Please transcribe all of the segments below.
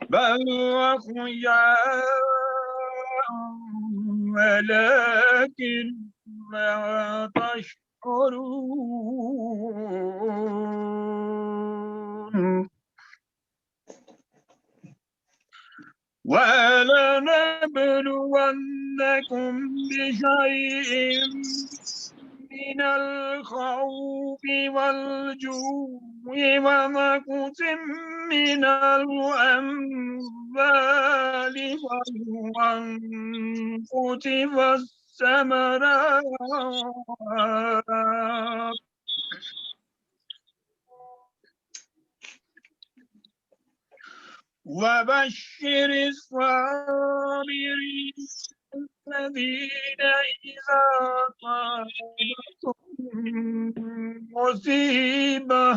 بل أحياء ولكن لا تشعرون ولنبلونكم بشيء من الخوف والجوع ونقص من الأموال والأنفس والثمرات وبشر الصابرين الذين إذا أصابتهم مصيبة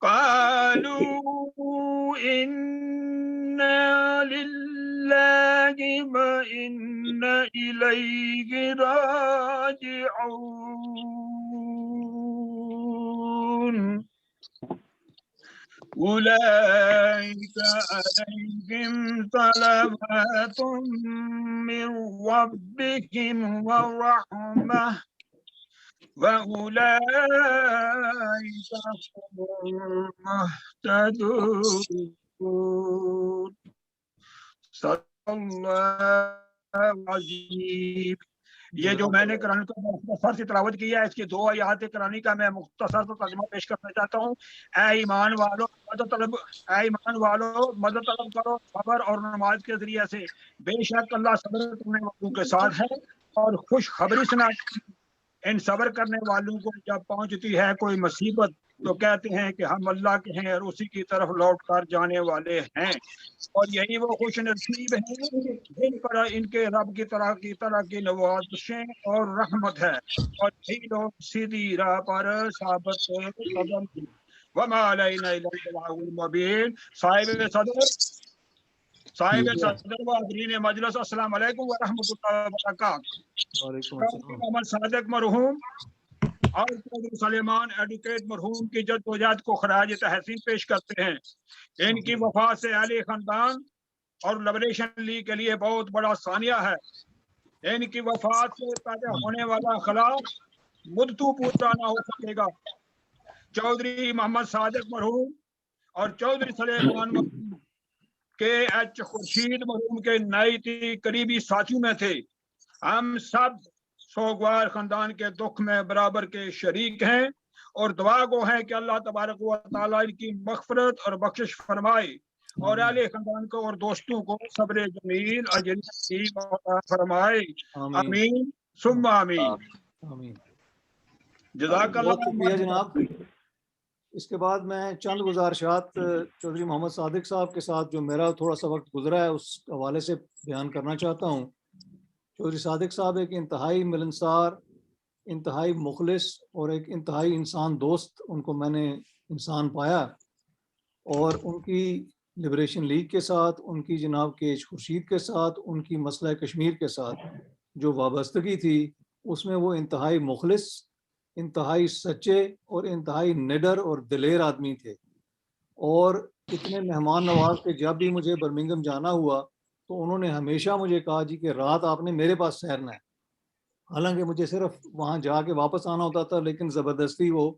قالوا إنا لله وإنا إليه راجعون أولئك عليهم صلوات من ربهم ورحمة وأولئك هم المهتدون صدق اللہ العظیم. یہ جو میں نے قرآن کا مختصر سے تلاوت کیا ہے، اس کے 2 آیات قرآنی کا میں مختصر سے ترجمہ پیش کرنا چاہتا ہوں. اے ایمان والو مدد طلب کرو صبر اور نماز کے ذریعے سے، بے شک اللہ صبر کرنے والوں کے ساتھ ہے اور خوشخبری سناتے ہیں. ان صبر کرنے والوں کو جب پہنچتی ہے کوئی مصیبت تو کہتے ہیں کہ ہم اللہ کے ہیں اور اسی کی طرف لوٹ کر جانے والے ہیں، اور یہی وہ خوش نصیب ہیں جن پر ان کے رب کی طرح کی نوازشیں اور رحمت ہے، اور یہی لوگ سیدھی راہ پر ثابت قدم ہیں. وما علینا الا البلاغ المبین. صاحب صدر و حاضرین مجلس، السلام علیکم ورحمۃ اللہ وبرکاتہ. محمد صادق مرحوم اور چودھری سلیمان ایڈوکیٹ مرحوم کی جدوجہد کو خراج تحسین پیش کرتے ہیں. ان کی وفات سے اہل خاندان اور لبریشن لیگ کے لیے بہت بڑا ثانیہ ہے. ان کی وفات سے پیدا ہونے والا خلا مدتو پورا نہ ہو سکے گا. چودھری محمد صادق مرحوم اور چودھری سلیمان مرحوم کے ایچ خورشید مرحوم کے نئی قریبی ساتھیوں میں تھے. ہم سب سوگوار خاندان کے دکھ میں برابر کے شریک ہیں اور دعا گو ہیں کہ اللہ تبارک و تعالیٰ ان کی مغفرت اور بخشش فرمائے اور اہل خاندان کو اور دوستوں کو صبر جمیل اجر نصیب فرمائے. آمین ثم آمین. جزاک اللہ. بہت شکریہ جناب. اس کے بعد میں چند گزارشات چودھری محمد صادق صاحب کے ساتھ جو میرا تھوڑا سا وقت گزرا ہے اس حوالے سے بیان کرنا چاہتا ہوں. چودھری صادق صاحب ایک انتہائی ملنسار، انتہائی مخلص اور ایک انتہائی انسان دوست ان کو میں نے انسان پایا، اور ان کی لبریشن لیگ کے ساتھ، ان کی جناب کے ایچ خورشید کے ساتھ، ان کی مسئلہ کشمیر کے ساتھ جو وابستگی تھی اس میں وہ انتہائی مخلص، انتہائی سچے اور انتہائی نڈر اور دلیر آدمی تھے. اور اتنے مہمان نواز کہ جب بھی مجھے برمنگھم جانا ہوا تو انہوں نے ہمیشہ مجھے کہا جی کہ رات آپ نے میرے پاس ٹھہرنا ہے. حالانکہ مجھے صرف وہاں جا کے واپس آنا ہوتا تھا، لیکن زبردستی وہ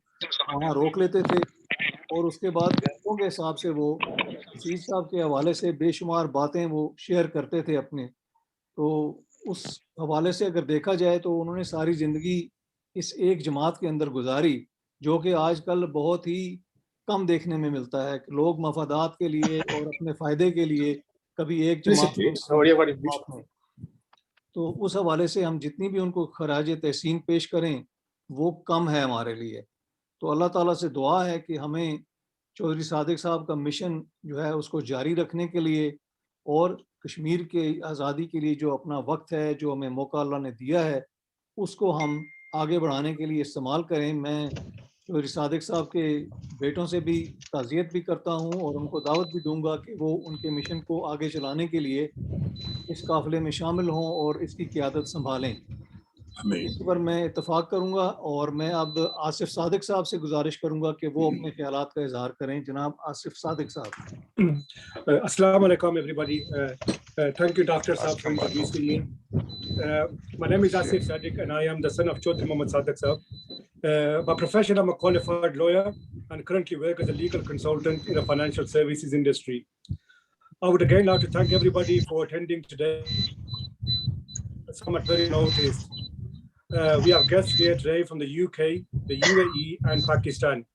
وہاں روک لیتے تھے. اور اس کے بعد گھنٹوں کے حساب سے وہ عزیز صاحب کے حوالے سے بے شمار باتیں وہ شیئر کرتے تھے اپنے. تو اس حوالے سے اگر دیکھا جائے تو انہوں نے ساری زندگی اس ایک جماعت کے اندر گزاری، جو کہ آج کل بہت ہی کم دیکھنے میں ملتا ہے کہ لوگ مفادات کے لیے اور اپنے فائدے کے لیے کبھی ایک جماعت میں. تو اس حوالے سے ہم جتنی بھی ان کو خراج تحسین پیش کریں وہ کم ہے ہمارے لیے. تو اللہ تعالیٰ سے دعا ہے کہ ہمیں چودھری صادق صاحب کا مشن جو ہے اس کو جاری رکھنے کے لیے اور کشمیر کے آزادی کے لیے جو اپنا وقت ہے، جو ہمیں موقع اللہ نے دیا ہے، اس کو ہم آگے بڑھانے کے لیے استعمال کریں. میں چودھری صادق صاحب کے بیٹوں سے بھی تعزیت بھی کرتا ہوں اور ان کو دعوت بھی دوں گا کہ وہ ان کے مشن کو آگے چلانے کے لیے اس قافلے میں شامل ہوں اور اس کی قیادت سنبھالیں. اس پر میں اتفاق کروں گا، اور میں اب آصف صادق صاحب سے گزارش کروں گا کہ وہ اپنے خیالات کا اظہار کریں. جناب آصف صادق صاحب. Assalamu alaikum, everybody. Thank you, Dr. Saab, for introducing me. My name is Asif Sadiq, and I am the son of Chaudhry Mohammad Sadiq Saab. By profession, I'm a qualified lawyer and currently work as a legal consultant in the financial services industry. I would again like to thank everybody for attending today. Some at very notice. We have guests here today from the UK, the UAE, and Pakistan.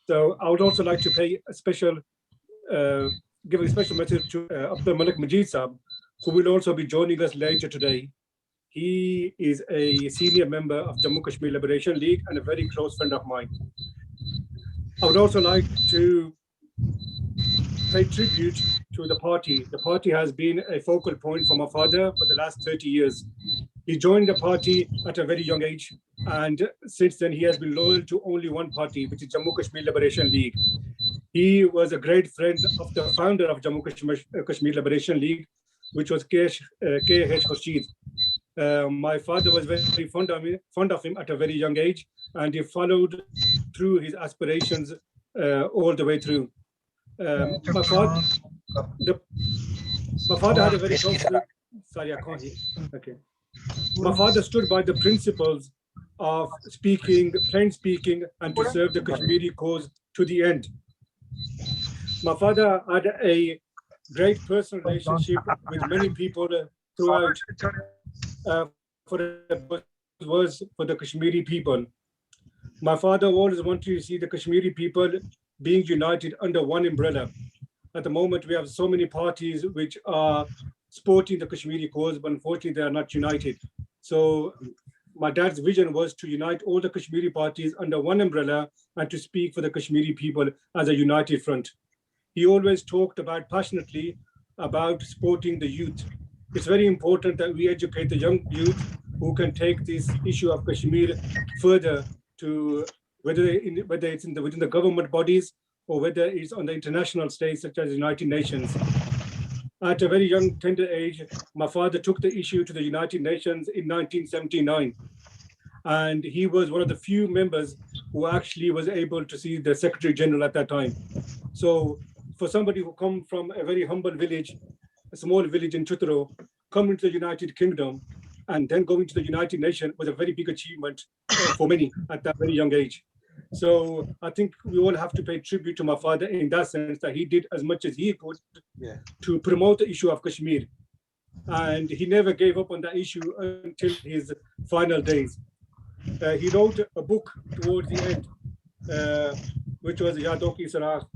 So I would also like to pay a special, give a special message to Abdul Malik Majid Saab, who will also be joining us later today. He is a senior member of Jammu Kashmir Liberation League and a very close friend of mine. I would also like to pay tribute to the party. The party has been a focal point for my father for the last 30 years. He joined the party at a very young age, and since then he has been loyal to only one party, which is Jammu Kashmir Liberation League. He was a great friend of the founder of Jammu Kashmir Liberation League, which was K.H. Khurshid. My father was very fond of him at a very young age, and he followed through his aspirations all the way through. My father had a very close. Sorry, I can't hear. Okay. My father stood by the principles of plain speaking, and to serve the Kashmiri cause to the end. My father had a great personal relationship with many people throughout. For the Kashmiri people. My father always wanted to see the Kashmiri people being united under one umbrella. At the moment, we have so many parties which are supporting the Kashmiri cause, but unfortunately, they are not united. So my dad's vision was to unite all the Kashmiri parties under one umbrella and to speak for the Kashmiri people as a united front. He always talked passionately about supporting the youth. It's very important that we educate the young youth who can take this issue of Kashmir further to whether it's within the government bodies or whether it's on the international stage such as the United Nations. At a very young, tender age, my father took the issue to the United Nations in 1979. And he was one of the few members who actually was able to see the Secretary General at that time. So for somebody who come from a very humble village, a small village in Chutro, coming to the United Kingdom and then going to the United Nations was a very big achievement for many at that very young age. So I think we all have to pay tribute to my father in that sense, that he did as much as he could to promote the issue of Kashmir. And he never gave up on that issue until his final days. He wrote a book towards the end, which was Yadon Ki Sarah,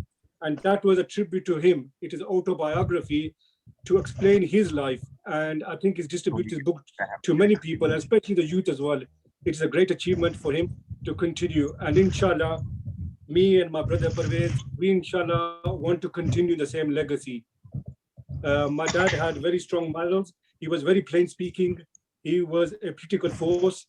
and that was a tribute to him. It is autobiography to explain his life, and I think he's distributed his book to many people, especially the youth as well. It's a great achievement for him to continue, and inshallah, me and my brother Parvez, we inshallah want to continue the same legacy. My dad had very strong morals. He was very plain speaking. He was a political force.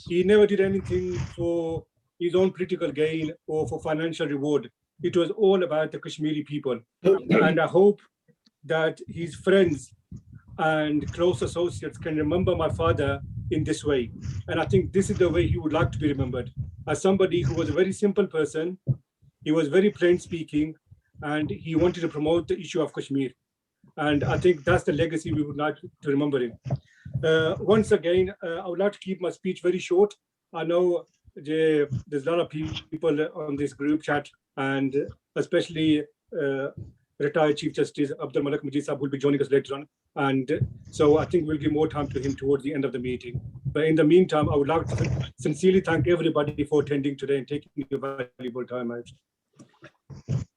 He never did anything for his own political gain or for financial reward. It was all about the Kashmiri people. And I hope that his friends and close associates can remember my father in this way. And I think this is the way he would like to be remembered, as somebody who was a very simple person. He was very plain speaking, and he wanted to promote the issue of Kashmir. And I think that's the legacy we would like to remember him. Once again, I would like to keep my speech very short. I know there's a lot of people on this group chat, and especially retired Chief Justice Abdul Malik Majid Saab will be joining us later on. And so I think we'll give more time to him towards the end of the meeting. But in the meantime, I would like to sincerely thank everybody for attending today and taking your valuable time out.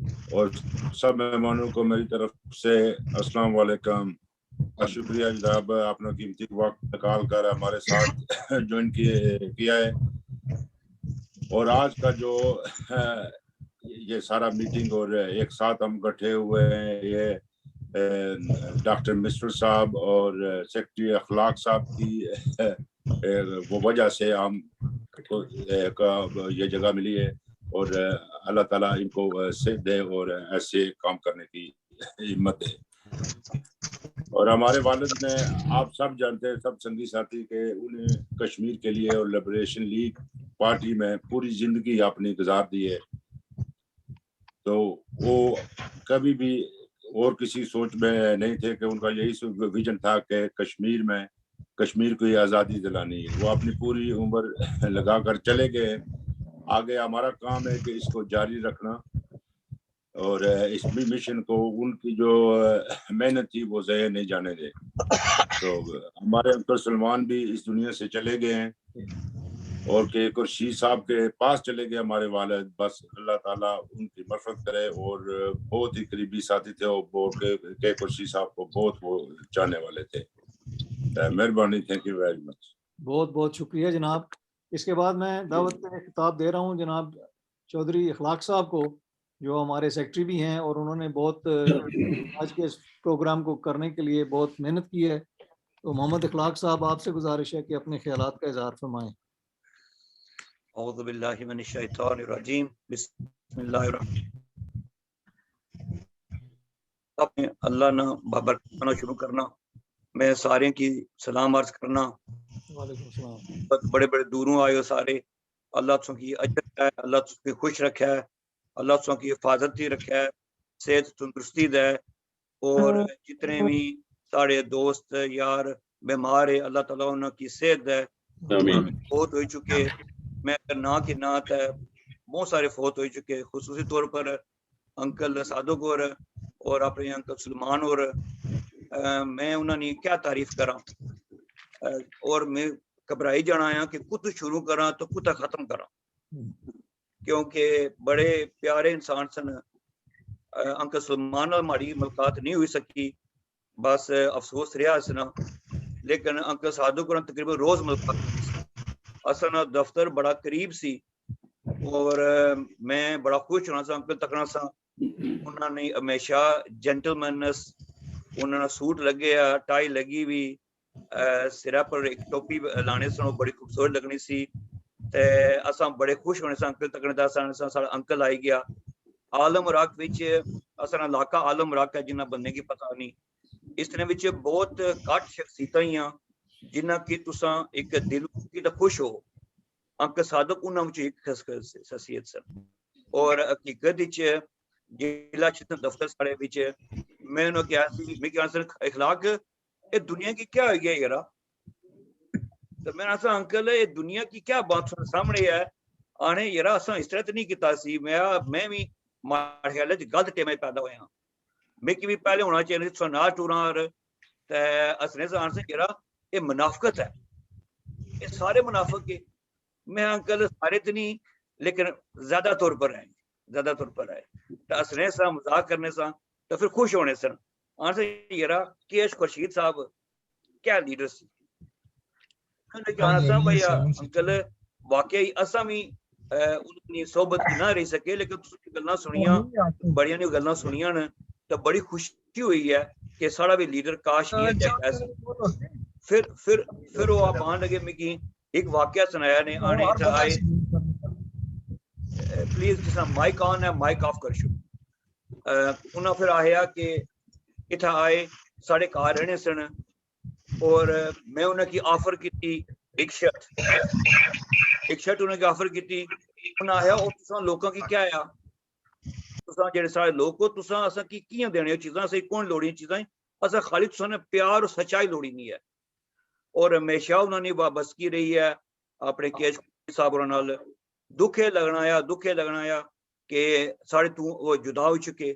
اور سب مہمانوں کو میری طرف سے السلام علیکم. شکریہ جناب, آپ نے قیمتی وقت نکال کر ہمارے ساتھ جوائن کیا ہے. اور آج کا جو یہ سارا میٹنگ اور ایک ساتھ ہم اکٹھے ہوئے ہیں, یہ ڈاکٹر مسٹر صاحب اور سیکرٹری اخلاق صاحب کی وہ وجہ سے ہم کو یہ جگہ ملی ہے, اور اللہ تعالیٰ ان کو صحت دے اور ایسے کام کرنے کی ہمت دے. اور ہمارے والد نے, آپ سب جانتے ہیں, سب سنگی ساتھی کہ انہیں کشمیر کے لیے اور لبریشن لیگ پارٹی میں پوری زندگی اپنی گزار دی ہے. تو وہ کبھی بھی اور کسی سوچ میں نہیں تھے کہ ان کا یہی ویژن تھا کہ کشمیر کو یہ آزادی دلانی ہے. وہ اپنی پوری عمر لگا کر چلے گئے. آگے ہمارا کام ہے کہ اس کو جاری رکھنا اور اس مشن کو, ان کی جو محنت تھی وہ ضائع نہیں جانے دے. تو ہمارے انکل سلمان بھی اس دنیا سے چلے گئے ہیں, اور کہ خورشید صاحب کے پاس چلے گئے ہمارے والد. بس اللہ تعالیٰ ان کی مغفرت کرے. اور بہت ہی قریبی ساتھی تھے وہ, کہ خورشید صاحب کو بہت وہ چاہنے والے تھے. مہربانی, تھینک یو ویری مچ. بہت بہت شکریہ جناب. اس کے بعد میں دعوت میں خطاب دے رہا ہوں جناب چودھری اخلاق صاحب کو, جو ہمارے سیکرٹری بھی ہیں, اور انہوں نے بہت آج کے اس پروگرام کو کرنے کے لیے بہت محنت کی ہے. تو محمد اخلاق صاحب, آپ سے گزارش ہے کہ اپنے خیالات کا اظہار فرمائیں. اعوذ باللہ من الشیطان الرجیم, بسم اللہ الرحمن. اللہ نہ بابرکانا شروع کرنا. میں سارے کی سلام عرض کرنا. وعلیکم السلام. بڑے بڑے دوروں آئے ہو سارے. اللہ تم کی اجر ہے, اللہ تم کی خوش رکھا ہے, اللہ تم کی حفاظت ہی رکھا ہے, صحت تندرستی دے. اور جتنے بھی سارے دوست یار بیمار ہے, اللہ تعالیٰ انہوں کی صحت دے. فوت ہو چکے, میں اگر نہ کی نات ہے, بہت سارے فوت ہو چکے, خصوصی طور پر انکل صادق اور اپنے انکل سلمان. اور میں انہوں نے کیا تعریف کراں, اور میں گھبرائی جانا آیا کہ کت شروع کراں تو کتا ختم کراں, کیونکہ بڑے پیارے انسان سن. انکل سلمان ہماری ملاقات نہیں ہوئی سکی, بس افسوس رہا سنا. لیکن انکل صادق کو تقریباً روز ملاقات ہوئی سی. اصل دفتر بڑا قریب سی, اور میں بڑا خوش ہونا سا انکل تکنا سا. انہوں نے ہمیشہ جینٹل مینس, انہوں نے سوٹ لگے, ٹائی لگی بھی, سرا پر ایک ٹوپی لانے سے بڑی خوبصورت لگنی سی. تے اساں بڑے خوش ہونے سے انکل تکنے دا سارا انکل آئی گیا. عالم عراق وچ اساں علاقہ عالم عراق ہے جنہ بندے کی پتہ نہیں. اس طرح وچ بہت گھٹ شخصیتاں ہی ہیں جنہ کی تساں ایک دل کی تے خوش ہو. انکل صادق انہاں وچ ایک خاصیت سن. اور حقیقت وچ ضلع دفتر سارے وچ میں انہوں کہا سی, میں کہا سر اخلاق یہ دنیا کی کیا ہوئی ہے یار. تو میں نے کہا انکل یہ دنیا کی کیا بات سامنے ہے آنے یار, اساں اس طرح تو نہیں کیتا سی. میں بھی مارے خیال غلط ٹائم پیدا ہویا ہاں. میں کی بھی پہلے ہونا چاہیے تھا نہ ٹوراں, اور اسنے سے آنسے یار یہ منافقت ہے, یہ سارے منافق ہے. میں انکل سارے تو نہیں لیکن زیادہ طور پر ہیں, زیادہ طور پر ہے. تو اسنے سے مذاق کرنے سے تو پھر خوش ہونے سے آنسے یار کیش خورشید صاحب کیا لیڈر سی. میں نے کہا تھا بھائی انکل واقعی اساں بھی انہی صحبت کی نہ رہ سکے, لیکن تسی گلاں سنیاں بڑیاں نے گلاں سنیاں نے تو بڑی خوشی ہوئی ہے کہ سارا بھی لیڈر کاش یہ جگہ سی. پھر وہ آپ آن لگے, میں کی ایک واقعہ سنایا نے آنے اتھا آئے. پلیز جس طرح مائک آن ہے مائک آف کر شو. انہاں پھر آیا کہ اتھا آئے ساڑھے کار رہنے سن, اور میں انہوں کی آفر کی تھی ایک شرٹ انہوں کی آفر کی تھی. انہوں آیا اور تساں لوگوں کی کیا آیا, تساں جڑے سارے لوگ کو تساں اساں کی کیاں دینے چیزاں, اساں کون لوڑی چیزاں, اساں خالی تساں نے پیار اور سچائی لوڑی نہیں ہے. اور ہمیشہ انہوں نے وابستگی رہی ہے اپنے کیش صاحب نال. دکھے لگنا آیا کہ سارے تو وہ جدا ہو چکے,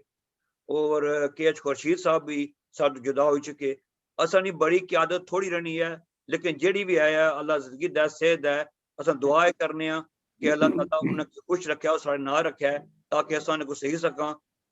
اور کیش خورشید صاحب بھی سارے جدا ہو چکے. اساں نے بڑی قیادت تھوڑی رہنی ہے, لیکن جیڑی بھی آیا اللہ زندگی دے صحت ہے. اساں دعائیں کرنے ہیں کہ اللہ تعالیٰ انہیں خوش رکھا اور سارے نہ رکھا ہے, تاکہ اساں نے کو صحیح سکاں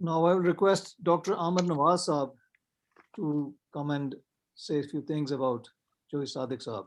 Now I will request Dr. Amar Nawaz Saab to come and say a few things about Chaudhry Sadiq Saab.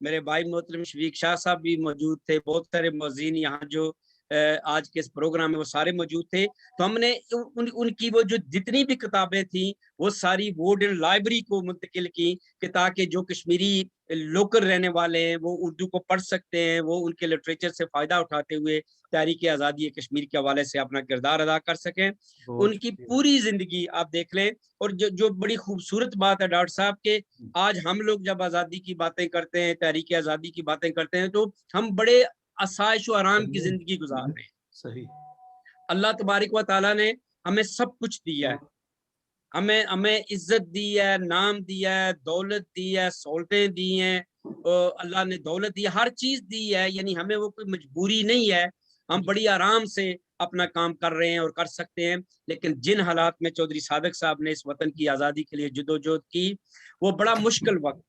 میرے بھائی محترم شفیق شاہ صاحب بھی موجود تھے, بہت سارے موزین یہاں جو آج کے اس پروگرام میں وہ سارے موجود تھے. تو ہم نے ان کی وہ جو جتنی بھی کتابیں تھیں وہ ساری وارڈن لائبریری کو منتقل کی کہ تاکہ جو کشمیری لوکل رہنے والے ہیں وہ اردو کو پڑھ سکتے ہیں, وہ ان کے لٹریچر سے فائدہ اٹھاتے ہوئے تحریک آزادی کشمیر کے حوالے سے اپنا کردار ادا کر سکیں. ان کی پوری زندگی آپ دیکھ لیں. اور جو بڑی خوبصورت بات ہے ڈاکٹر صاحب کہ آج ہم لوگ جب آزادی کی باتیں کرتے ہیں, تحریک آزادی کی باتیں کرتے ہیں, تو ہم بڑے آسائش و آرام کی زندگی گزار رہے ہیں. صحیح. اللہ تبارک و تعالیٰ نے ہمیں سب کچھ دیا ہے, ہمیں عزت دی ہے, نام دیا ہے, دولت دی ہے, سہولتیں دی ہیں, اللہ نے دولت دی ہے, ہر چیز دی ہے. یعنی ہمیں وہ کوئی مجبوری نہیں ہے, ہم بڑی آرام سے اپنا کام کر رہے ہیں اور کر سکتے ہیں. لیکن جن حالات میں چودھری صادق صاحب نے اس وطن کی آزادی کے لیے جدوجہد کی وہ بڑا مشکل وقت.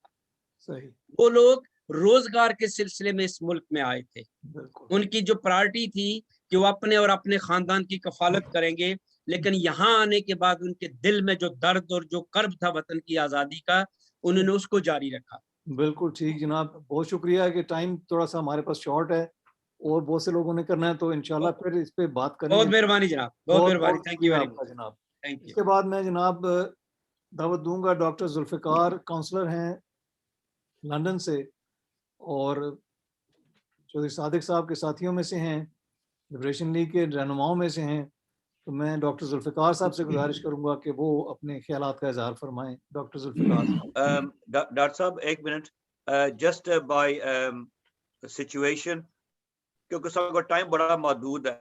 صحیح. وہ لوگ روزگار کے سلسلے میں اس ملک میں آئے تھے. بالکل. ان کی جو پرائرٹی تھی کہ وہ اپنے اور اپنے خاندان کی کفالت کریں گے, لیکن یہاں آنے کے بعد ان کے دل میں جو درد اور جو کرب تھا وطن کی آزادی کا, انہوں نے اس کو جاری رکھا. بالکل ٹھیک جناب, بہت شکریہ کہ ٹائم تھوڑا سا ہمارے پاس شارٹ ہے اور بہت سے لوگوں نے کرنا ہے, تو انشاءاللہ پھر اس پہ بات کریں گے. بہت مہربانی جناب, بہت مہربانی. تھینک یو ویری مچ جناب. تھینک اس یو. کے بعد میں جناب دعوت دوں گا ڈاکٹر ذوالفقار, کاؤنسلر ہیں لندن سے اور چودھری صادق صاحب کے ساتھیوں میں سے ہیں, لبریشن لیگ کے رہنماؤں میں سے ہیں. تو میں ڈاکٹر ذوالفقار صاحب سے گزارش کروں گا کہ وہ اپنے خیالات کا اظہار فرمائیں. ڈاکٹر ذوالفقار صاحب. ڈاکٹر صاحب ایک منٹ, جسٹ بائی سچویشن, کیونکہ سب کا ٹائم بڑا محدود ہے,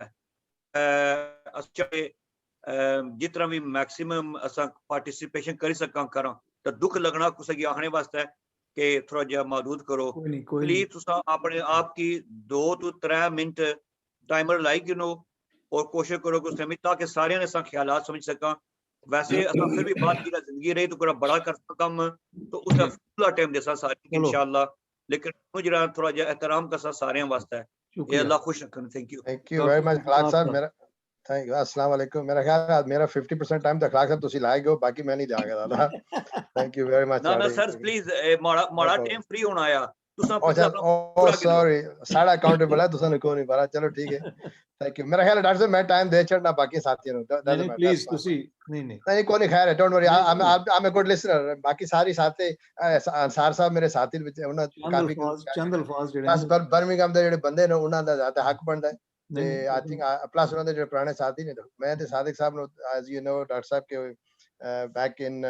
جتنا بھی میکسیمم اساں پارٹیسپیشن کری سکاں کراں, تو دکھ لگنا کسی آخنے واسطے ہے کہ تھوڑا جہا محدود کرو. پلیز تساں اپنے آپ کی 2 to 3 منٹ ٹائمر لائی گنو اور کوشش کرو کہ سمجھ, تاکہ سارے نے اساں خیالات سمجھ سکاں. ویسے اساں پھر بھی بات کی زندگی رہی تو کوئی بڑا کر سکاں تو اس کا پورا ٹائم دیسا سارے انشاءاللہ, لیکن مجھے تھوڑا جہا احترام کا ساتھ سارے واسطے ہے. یہ اللہ خوش رکھن. تھینک یو ویری مچ اخلاق صاحب. میرا تھینک یو. السلام علیکم. میرا خیال ہے میرا 50% ٹائم تو اخلاق صاحب تسی لائے گے, باقی میں نہیں دیا گا دادا. تھینک یو ویری مچ. نا سر پلیز ماڑا ٹائم فری ہونا آیا. سوری ساڑا اکاؤنٹیبل ہے, تساں کو نہیں پتا. چلو ٹھیک ہے, تھینک یو. میرا خیال ہے ڈاکٹر صاحب میں ٹائم دے چھڑنا باقی ساتھیوں کو. پلیز تسی نہیں کوئی نہیں, خیر ہے, don't worry, I am a good listener. باقی ساری ساتھی انصار صاحب میرے ساتھی انہاں کافی چند الفاظ جڑے بس برمنگھم دے جڑے بندے نے انہاں دا زیادہ حق بندا ہے. تے آئی تھنک پلس انہاں دے جو پرانے ساتھی نے, میں تے صادق صاحب نو ایز یو نو ڈاکٹر صاحب کے بیک ان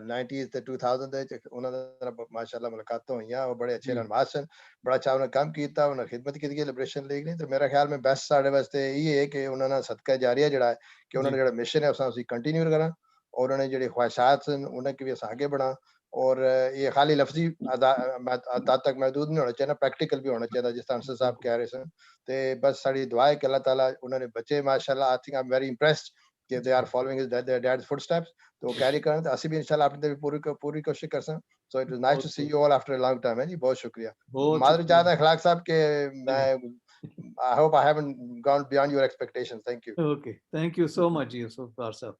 90s تے 2000 دے انہاں دا ماشاءاللہ ملاقاتاں ہوئیاں. وہ بڑے اچھے رہنما سن, بڑا اچھا انہاں کام کیتا, انہاں خدمت کی لبریشن لیگ نے. تو میرا خیال میں بیسٹ ساڈے واسطے یہ ہے کہ انہاں دا صدقہ جاریہ جڑا ہے کہ انہاں نے جڑا مشن ہے اساں اسی کنٹینیو کرنا, اور انہاں نے جڑی خواہشات سن انہاں کی بھی اساں آگے بڑھا. اور یہ خالی لفظی اعداد تک محدود نہیں ہونا چاہیے, پریکٹیکل بھی ہونا چاہیے, جس طرح انصر صاحب کہہ رہے سن. تے بس ساری دعا ہے کہ اللہ تعالیٰ انہوں نے بچے ماشاءاللہ, I think I am very impressed کہ they are following his dad's footsteps. تو کیری کریں تو اسی بھی انشاءاللہ اپنے پوری کوشش کر سکیں. So it was nice to see you all after a long time. ہے جی, بہت شکریہ. معذرت چاہتا ہوں اخلاق صاحب کہ میں I hope I haven't gone beyond your expectations. Thank you. Okay, thank you so much جی ذوالفقار صاحب.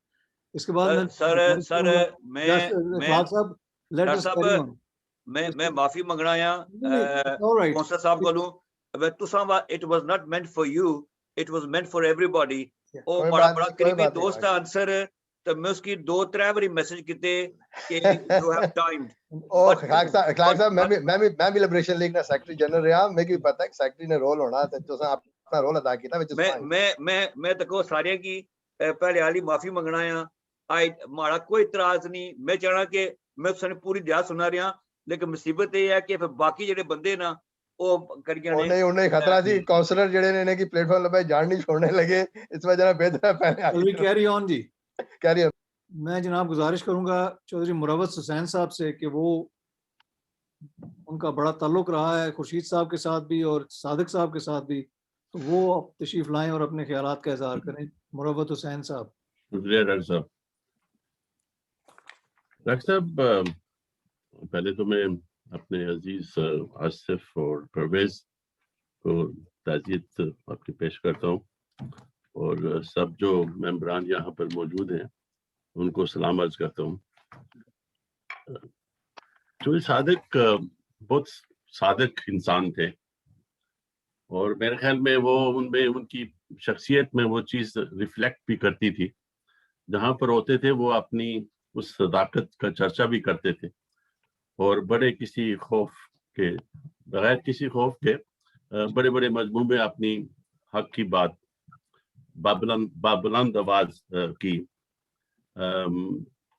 اس کے بعد میں معافی منگنا یا کونسل صاحب کو لوں. It was not meant for you, it was meant for everybody. او بڑا قریبی دوست ہے انصر, تو میں اس کی 2-3 باری میسج کیتے کہ you have timed. او اخلاق صاحب میں بھی لبریشن لیگ کا سیکرٹری جنرل رہا, میں بھی پتہ ہے کہ سیکرٹری نے رول ہونا ہے, تو تساں اپنا رول ادا کیتا. میں تکو سارے کی پہلے والی معافی منگنا یا ماڑا کوئی اعتراض نہیں. میں چاہنا کہ میں اس نے پوری دیا سنا رہا, لیکن مصیبت یہ ہے کہ باقی جڑے بندے نا وہ کریاں نے انہیں خطرہ سی کاؤنسلر جڑے نے انہیں کی پلیٹ فارم لبے جان نہیں چھوڑنے لگے, اس وجہ سے بہتر ہے پہلے carry on G. Carry on. میں جناب گزارش کروں گا چودھری مروت حسین صاحب سے کہ وہ ان کا بڑا تعلق رہا ہے خورشید صاحب کے ساتھ بھی اور صادق صاحب کے ساتھ بھی, تو وہ تشریف لائیں اور اپنے خیالات کا اظہار کریں. مروت حسین صاحب. شکریہ ڈاکٹر صاحب. ڈاکٹر صاحب پہلے تو میں اپنے عزیز آصف اور پرویز کو تعزیت آپ کی پیش کرتا ہوں, اور سب جو ممبران یہاں پر موجود ہیں ان کو سلام عرض کرتا ہوں. چودھری صادق بہت صادق انسان تھے اور میرے خیال میں وہ ان میں ان کی شخصیت میں وہ چیز ریفلیکٹ بھی کرتی تھی. جہاں پر ہوتے تھے وہ اپنی اس صداقت کا چرچا بھی کرتے تھے اور بڑے کسی خوف کے بغیر کسی خوف کے بڑے بڑے مجموع میں اپنی حق کی بات بابلند آواز کی.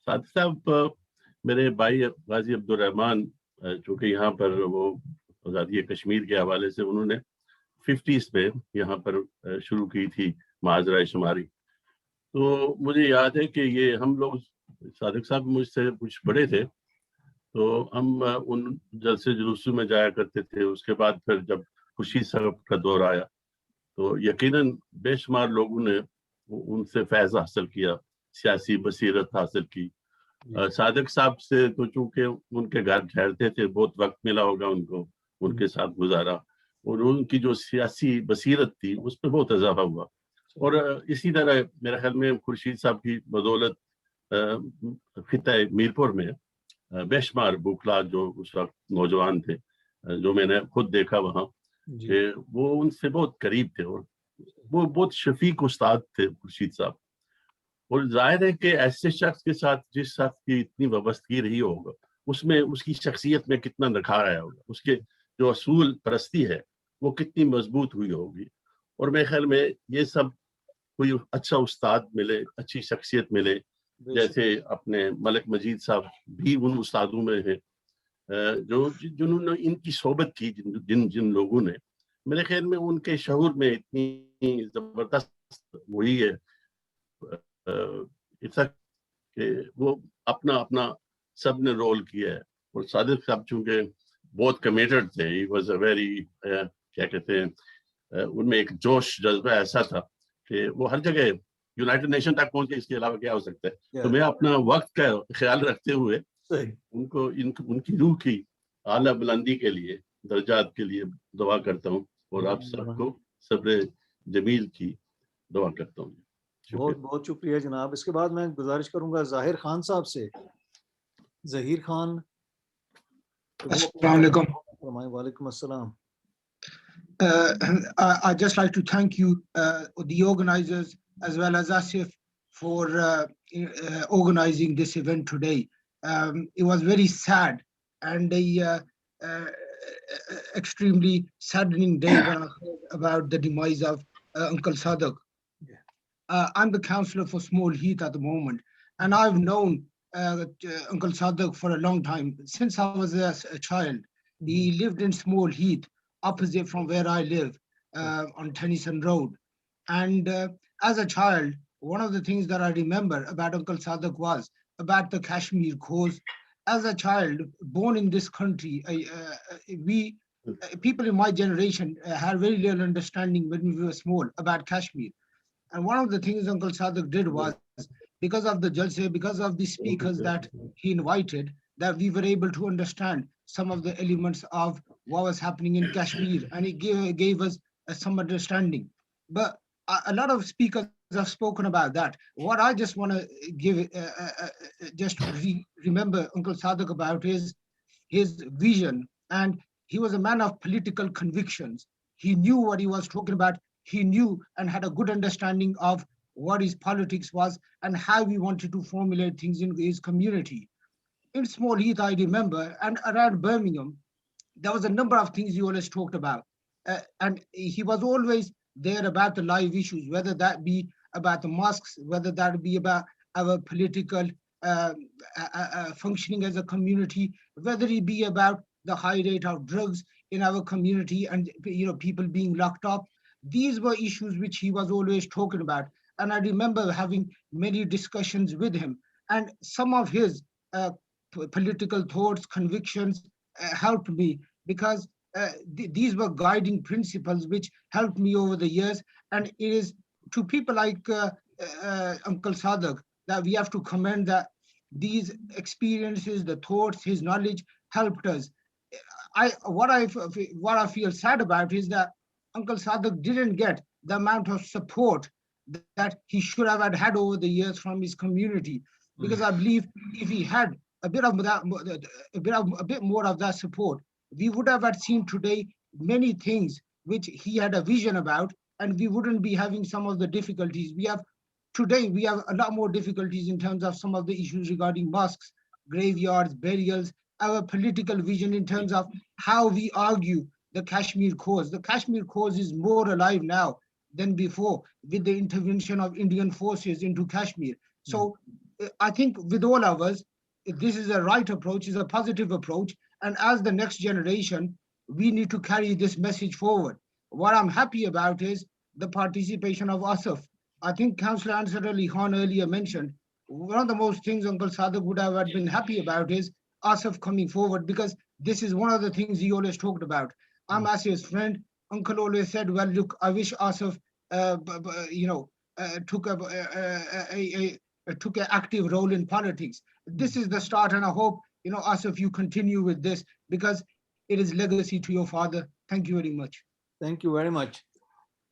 صادق صاحب میرے بھائی غازی عبدالرحمان چونکہ یہاں پر وہ آزادی کشمیر کے حوالے سے انہوں نے 50s میں یہاں پر شروع کی تھی معاذرہ شماری. تو مجھے یاد ہے کہ یہ ہم لوگ صادق صاحب مجھ سے کچھ بڑے تھے تو ہم ان جلسے جلوسوں میں جایا کرتے تھے. اس کے بعد پھر جب خورشید صاحب کا دور آیا تو یقیناً بے شمار لوگوں نے ان سے فیض حاصل کیا, سیاسی بصیرت حاصل کی. صادق صاحب سے تو چونکہ ان کے گھر ٹھہرتے تھے بہت وقت ملا ہوگا ان کو, ان کے ساتھ گزارا اور ان کی جو سیاسی بصیرت تھی اس پہ بہت اضافہ ہوا. اور اسی طرح میرے خیال میں خورشید صاحب کی بدولت خطہ میرپور میں بے شمار بوکلا جو اس وقت نوجوان تھے جو میں نے خود دیکھا وہاں کہ وہ ان سے بہت قریب تھے اور وہ بہت شفیق استاد تھے خورشید صاحب. اور ظاہر ہے کہ ایسے شخص کے ساتھ جس شخص کی اتنی وابستگی رہی ہوگا اس میں اس کی شخصیت میں کتنا نکھار آیا ہوگا, اس کے جو اصول پرستی ہے وہ کتنی مضبوط ہوئی ہوگی. اور میرے خیال میں یہ سب کوئی اچھا استاد ملے, اچھی شخصیت ملے, جیسے اپنے ملک مجید صاحب بھی ان استادوں میں ہیں جنہوں نے ان کی صحبت کی, جن لوگوں نے میرے خیال میں ان کے شعور میں اتنی زبردست وہی ہے کہ وہ اپنا سب نے رول کیا ہے. اور صادق صاحب چونکہ بہت کمیٹڈ تھے, ہی واز اے ویری کیا کہتے ہیں ان میں ایک جوش جذبہ ایسا تھا کہ وہ ہر جگہ یونائٹڈ نیشن تک پہنچ گئے. اس کے علاوہ کیا ہو سکتا ہے؟ تو میں اپنا وقت کا خیال رکھتے ہوئے ان کو ان کی روح کی اعلیٰ بلندی کے لیے, درجات کے لیے دعا کرتا ہوں اور آپ سب کو صبر جمیل کی دعا کرتا ہوں. بہت بہت شکریہ جناب. اس کے بعد میں گزارش کروں گا ظاہر خان صاحب سے. ظہیر خان. السلام علیکم. وعلیکم السلام. I'd just like to thank you, the organizers, as well as Asif, for organizing this event today. It was very sad and extremely saddening day when I heard about the demise of Uncle Sadaq. I'm the counselor for Small Heath at the moment, and I've known Uncle Sadaq for a long time, since I was a child. He lived in Small Heath, opposite from where I live, on Tennyson Road. And as a child, one of the things that I remember about Uncle Sadaq was about the Kashmir cause. As a child born in this country, people in my generation had very little understanding when we were small about Kashmir. And one of the things Uncle Sadaq did was, because of the jalse, because of the speakers that he invited, that we were able to understand some of the elements of what was happening in Kashmir, and it gave us some understanding. But a lot of speakers have spoken about that. What I just want to give, remember Uncle Sadaq about is his vision, and he was a man of political convictions. He knew what he was talking about. He knew and had a good understanding of what his politics was and how he wanted to formulate things in his community. In Small Heath, I remember, and around Birmingham, there was a number of things he always talked about. And he was always there about the live issues, whether that be about the mosques, whether that be about our political functioning as a community, whether it be about the high rate of drugs in our community and people being locked up. These were issues which he was always talking about. And I remember having many discussions with him. And some of his political thoughts, convictions helped me, because these were guiding principles which helped me over the years. And it is to people like Uncle Sadaq that we have to commend that these experiences, the thoughts, his knowledge helped us. What I feel sad about is that Uncle Sadaq didn't get the amount of support that he should have had over the years from his community, because I believe if he had a bit more of that support, we would have had seen today many things which he had a vision about, and we wouldn't be having some of the difficulties. Today we have a lot more difficulties in terms of some of the issues regarding mosques, graveyards, burials, our political vision in terms of how we argue the Kashmir cause. The Kashmir cause is more alive now than before with the intervention of Indian forces into Kashmir. So I think with all of us, this is a right approach, is a positive approach. And as the next generation, we need to carry this message forward. What I'm happy about is the participation of Asif. I think Councillor Ansar Ali Khan earlier mentioned, one of the most things Uncle Sadiq would have been happy about is Asif coming forward, because this is one of the things he always talked about. I'm Asif's friend. Uncle always said, well, look, I wish Asif, took an active role in politics. This is the start, and I hope, Asif, you continue with this, because it is legacy to your father. Thank you very much. Thank you very much.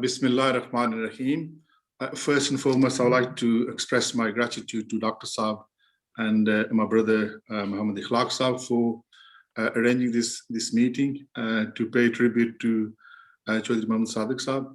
Bismillah ar-Rahman ar-Rahim. First and foremost, I would like to express my gratitude to Dr. Saab and my brother Muhammad Ikhlaq Saab for arranging this meeting to pay tribute to Chaudhry Muhammad Sadiq Saab.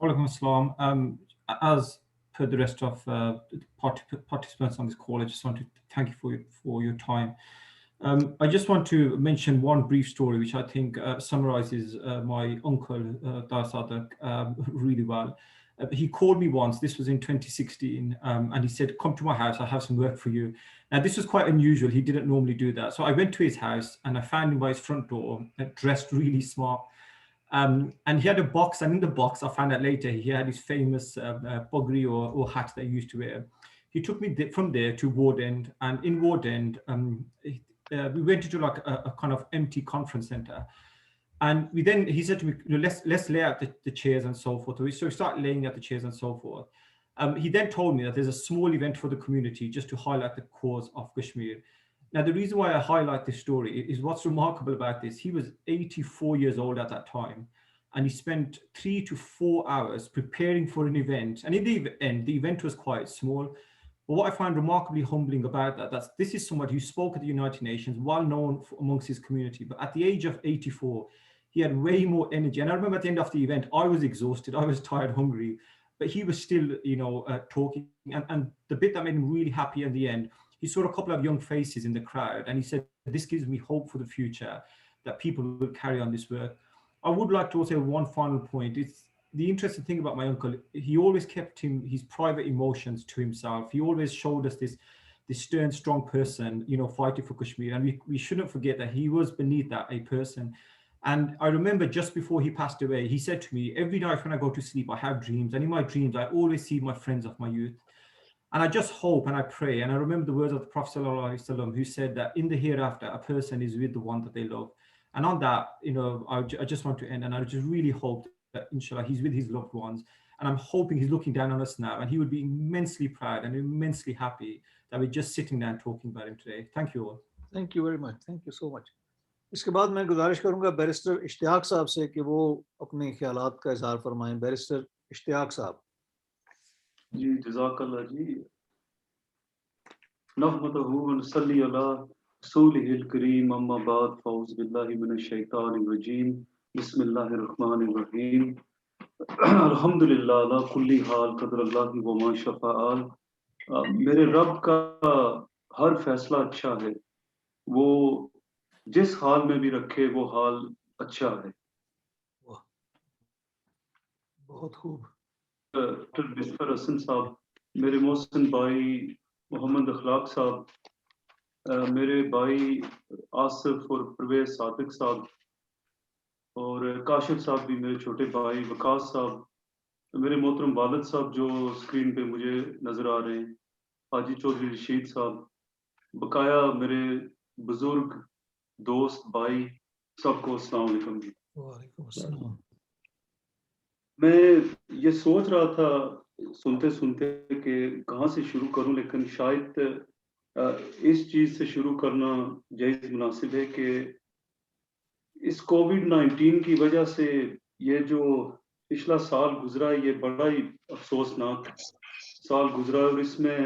Walaikum assalam. As per the rest of participants on this call, I just want to thank you for your time. I just want to mention one brief story which I think summarizes my uncle Dar Sadiq really well. He called me once, this was in 2016, and he said, come to my house, I have some work for you. Now this was quite unusual, he didn't normally do that. So I went to his house and I found him by his front door, dressed really smart. And he had a box, and in the box, I found out later, he had his famous pugri or hat that he used to wear. He took me from there to Ward End, and in Ward End, we went into like a kind of empty conference center. And he said to me, let's lay out the chairs and so forth. So we started laying out the chairs and so forth. He then told me that there's a small event for the community just to highlight the cause of Kashmir. Now, the reason why I highlight this story is what's remarkable about this. He was 84 years old at that time, and he spent 3 to 4 hours preparing for an event. And in the end, the event was quite small. But what I find remarkably humbling about that, this is somebody who spoke at the United Nations, well known amongst his community. But at the age of 84, he had way more energy. And I remember at the end of the event, I was exhausted, I was tired, hungry, but he was still, talking. And the bit that made him really happy at the end, he saw a couple of young faces in the crowd, and he said, this gives me hope for the future, that people will carry on this work. I would like to also have one final point. It's the interesting thing about my uncle, he always kept his private emotions to himself. He always showed us this stern, strong person, fighting for Kashmir. And we shouldn't forget that he was beneath that a person. And I remember just before he passed away, he said to me, every night when I go to sleep, I have dreams. And in my dreams, I always see my friends of my youth. And I just hope and I pray. And I remember the words of the Prophet ﷺ, who said that in the hereafter, a person is with the one that they love. And on that, I just want to end. And I just really hope that, inshallah, he's with his loved ones. And I'm hoping he's looking down on us now. And he would be immensely proud and immensely happy that we're just sitting down talking about him today. Thank you all. Thank you very much. Thank you so much. اس کے بعد میں گزارش کروں گا barrister اشتیاق صاحب سے کہ وہ اپنے خیالات کا اظہار فرمائیں. بیرسٹر اشتیاق صاحب. جی جزاک اللہ جی. نحمدہ ونصلی علی رسولہ الکریم اما بعد فاعوذ باللہ من الشیطان الرجیم بسم اللہ الرحمن الرحیم الحمدللہ علی کل حال قدر اللہ وما شفاء. میرے رب کا ہر فیصلہ اچھا ہے، وہ جس حال میں بھی رکھے وہ حال اچھا ہے. بہت خوب. ڈاکٹر بسفر حسن صاحب، میرے محسن بھائی محمد اخلاق صاحب، میرے بھائی آصف اور پرویز صادق صاحب، اور کاشف صاحب بھی میرے چھوٹے بھائی، وقاص صاحب، میرے محترم والد صاحب جو اسکرین پہ مجھے نظر آ رہے ہیں، حاجی چودھری رشید صاحب، بقایا میرے بزرگ دوست بھائی، سب کو السلام علیکم. وعلیکم السلام. میں یہ سوچ رہا تھا سنتے سنتے کہ کہاں سے شروع کروں، لیکن شاید اس چیز سے شروع کرنا جائز مناسب ہے کہ اس کووڈ-19 کی وجہ سے یہ جو پچھلا سال گزرا ہے، یہ بڑا ہی افسوسناک سال گزرا ہے، اور اس میں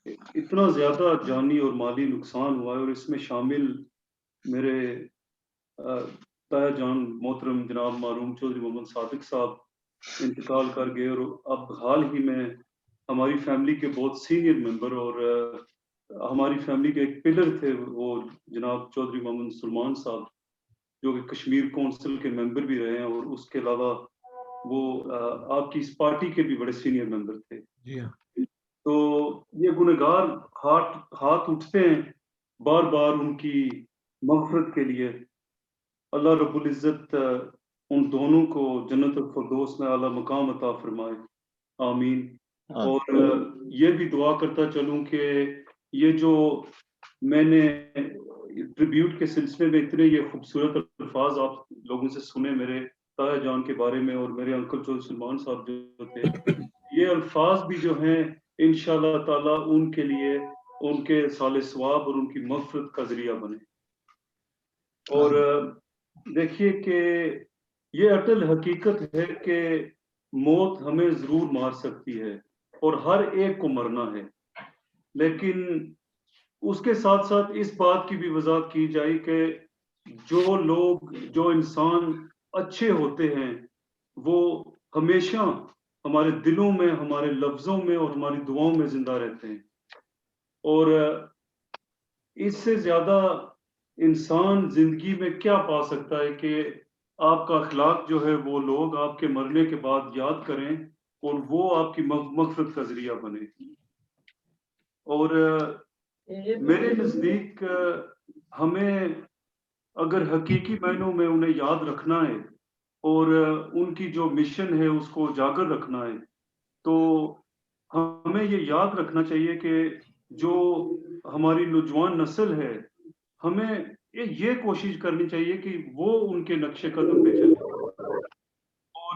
اتنا زیادہ جانی اور مالی نقصان ہوا ہے، اور اس میں شامل میرے تایا جان محترم جناب معروم چودھری محمد صادق صاحب انتقال کر گئے، اور اب حال ہی میں ہماری فیملی کے بہت سینئر ممبر اور ہماری فیملی کے ایک پلر تھے وہ جناب چودھری محمد سلمان صاحب، جو کہ کشمیر کونسل کے ممبر بھی رہے ہیں، اور اس کے علاوہ وہ آپ کی اس پارٹی کے بھی بڑے سینئر ممبر تھے. جی ہاں. تو یہ گنہگار ہاتھ اٹھتے ہیں بار بار ان کی مغفرت کے لیے. اللہ رب العزت ان دونوں کو جنت الفردوس میں اعلیٰ مقام عطا فرمائے، آمین. اور یہ بھی دعا کرتا چلوں کہ یہ جو میں نے ٹریبیوٹ کے سلسلے میں اتنے یہ خوبصورت الفاظ آپ لوگوں سے سنے میرے تایا جان کے بارے میں اور میرے انکل چودھری سلمان صاحب جو تھے، یہ الفاظ بھی جو ہیں انشاءاللہ تعالیٰ ان کے لیے ان کے صالح ثواب اور ان کی مغفرت کا ذریعہ بنے. اور دیکھیے کہ یہ اٹل حقیقت ہے کہ موت ہمیں ضرور مار سکتی ہے اور ہر ایک کو مرنا ہے، لیکن اس کے ساتھ ساتھ اس بات کی بھی وضاحت کی جائے کہ جو انسان اچھے ہوتے ہیں وہ ہمیشہ ہمارے دلوں میں، ہمارے لفظوں میں اور ہماری دعاؤں میں زندہ رہتے ہیں. اور اس سے زیادہ انسان زندگی میں کیا پا سکتا ہے کہ آپ کا اخلاق جو ہے وہ لوگ آپ کے مرنے کے بعد یاد کریں اور وہ آپ کی مغفرت کا ذریعہ بنے. اور میرے نزدیک ہمیں اگر حقیقی معنوں میں انہیں یاد رکھنا ہے اور ان کی جو مشن ہے اس کو اجاگر رکھنا ہے، تو ہمیں یہ یاد رکھنا چاہیے کہ جو ہماری نوجوان نسل ہے، ہمیں یہ کوشش کرنی چاہیے کہ وہ ان کے نقش قدم پہ چلے. اور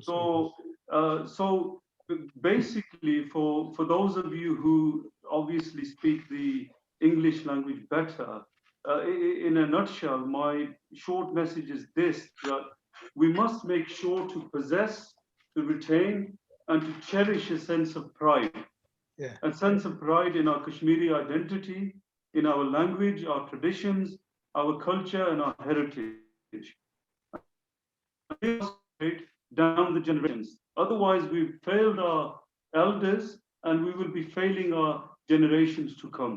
So basically for those of you who obviously speak the English language better, in a nutshell, my short message is this: that we must make sure to possess, to retain, and to cherish a sense of pride. Yeah. A sense of pride in our Kashmiri identity, in our language, our traditions, our culture, and our heritage. Down the generations. Otherwise, we've failed our elders and we will be failing our generations to come.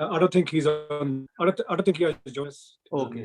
I don't think he's on. I don't think he has joined us. Okay.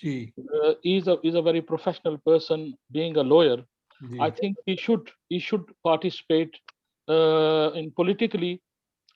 is a very professional person, being a lawyer. I think he should participate in politically,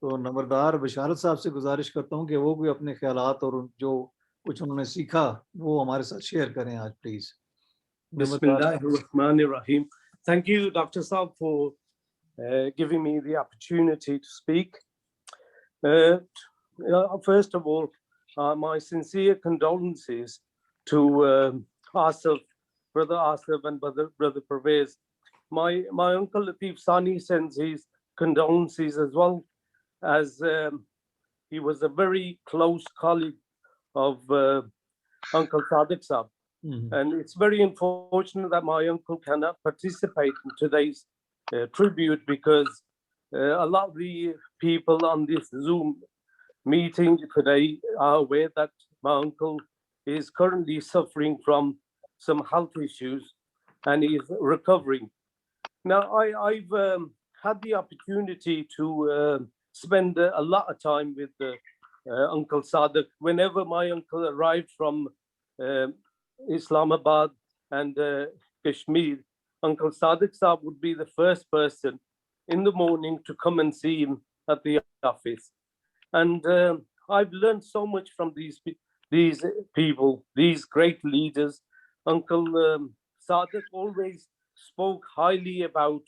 تو نمبردار بشارت صاحب سے گزارش کرتا ہوں کہ وہ بھی اپنے خیالات اور جو کچھ انہوں نے سیکھا وہ ہمارے ساتھ شیئر کریں آج please. Bismillahirrahmanirrahim. Thank you, Dr. Saab, for giving me the opportunity to speak. First of all, my sincere condolences to Asif, Brother Asif and Brother Pervez. My uncle Latif Sani sends his condolences as well, as he was a very close colleague of Uncle Sadiq Saab. And it's very unfortunate that my uncle cannot participate in today's tribute, because a lot of the people on this Zoom meeting today are aware that my uncle is currently suffering from some health issues and he is recovering. Now, I've had the opportunity to spend a lot of time with Uncle Sadiq. Whenever my uncle arrived from Islamabad and Kashmir, Uncle Sadiq Saab would be the first person in the morning to come and see him at the office. And I've learned so much from these people, these great leaders. Uncle Sadiq always spoke highly about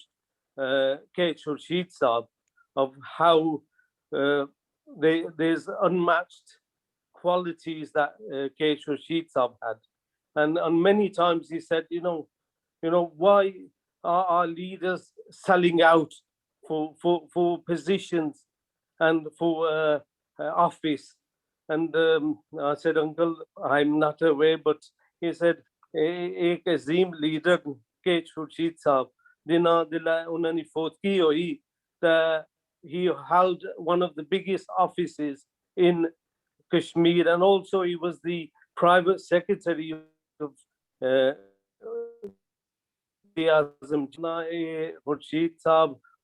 K. Khurshid Saab, of how there's unmatched qualities that K. Khurshid Saab had. And many times he said, why are our leaders selling out for positions and for office? And I said, Uncle, I'm not aware, but he said, ek azim leader K. Khurshid Saab, unhani faut ki hoi, he held one of the biggest offices in Kashmir, and also he was the private secretary of Azam Khurshid Saab.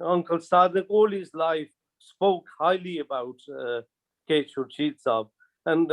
Uncle Sadiq all his life spoke highly about K. Khurshid Saab, and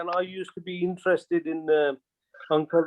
and I used to be interested in uncle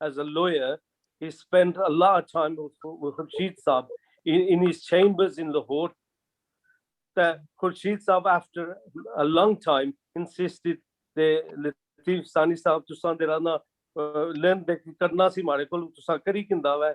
as a lawyer. He spent a lot of time with Khurshid Saab in his chambers in Lahore. That Khurshid Saab, after a long time, insisted that Latif Sani Saab tusan derana learn that karna si mare kol tusan kari kinda hai,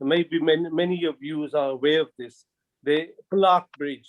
Maybe many of you are aware of this. The Palak Bridge,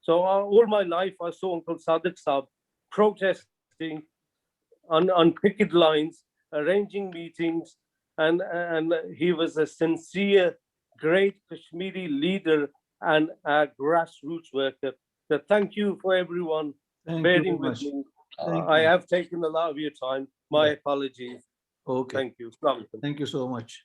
So all my life I saw Uncle Sadiq Saab protesting on picket lines, arranging meetings, and he was a sincere, great Kashmiri leader and a grassroots worker. So thank you for everyone bearing with me. I have taken a lot of your time. My apologies. Okay. Thank you. Thank you so much.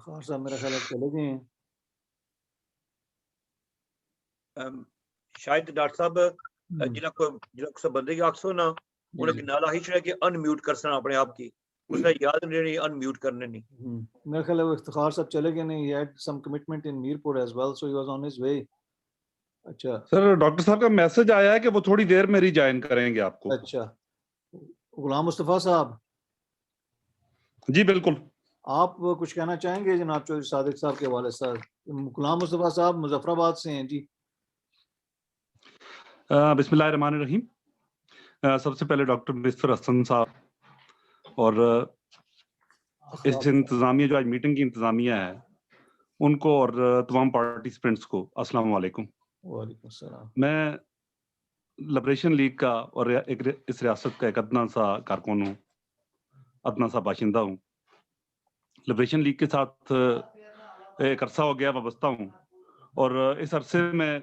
Iftikhar صاحب میرا خیال ہے چلے گئے ہیں. شاید doctor صاحب جنہاں کو بندے کی آکسو نا انہیں کہ نالا ہی چڑھے کہ ان میوٹ کرسنا اپنے آپ کی اس نے یاد نہیں ان میوٹ کرنے نہیں. میرا خیال ہے وہ افتخار صاحب چلے گئے نہیں. he had some commitment in Mirpur as well so he was on his way. اچھا سر ڈاکٹر صاحب کا میسج آیا ہے کہ وہ تھوڑی دیر میں ری جوائن کریں گے آپ کو. اچھا غلام مصطفیٰ صاحب جی بالکل. آپ کچھ کہنا چاہیں گے جناب چودھری صادق صاحب کے والد صاحب؟ غلام مصطفیٰ صاحب مظفر آباد سے ہیں. جی بسم اللہ الرحمن الرحیم. سب سے پہلے ڈاکٹر مصفر حسن صاحب اور اس انتظامیہ جو آج میٹنگ کی انتظامیہ ہے ان کو اور تمام پارٹیسپینٹس کو السلام علیکم. وعلیکم السلام. میں لبریشن لیگ کا اور اس ریاست کا ایک ادنا سا کارکن ہوں, ادنا سا باشندہ ہوں. لبریشن لیگ کے ساتھ ایک عرصہ ہو گیا وابستہ ہوں اور اس عرصے میں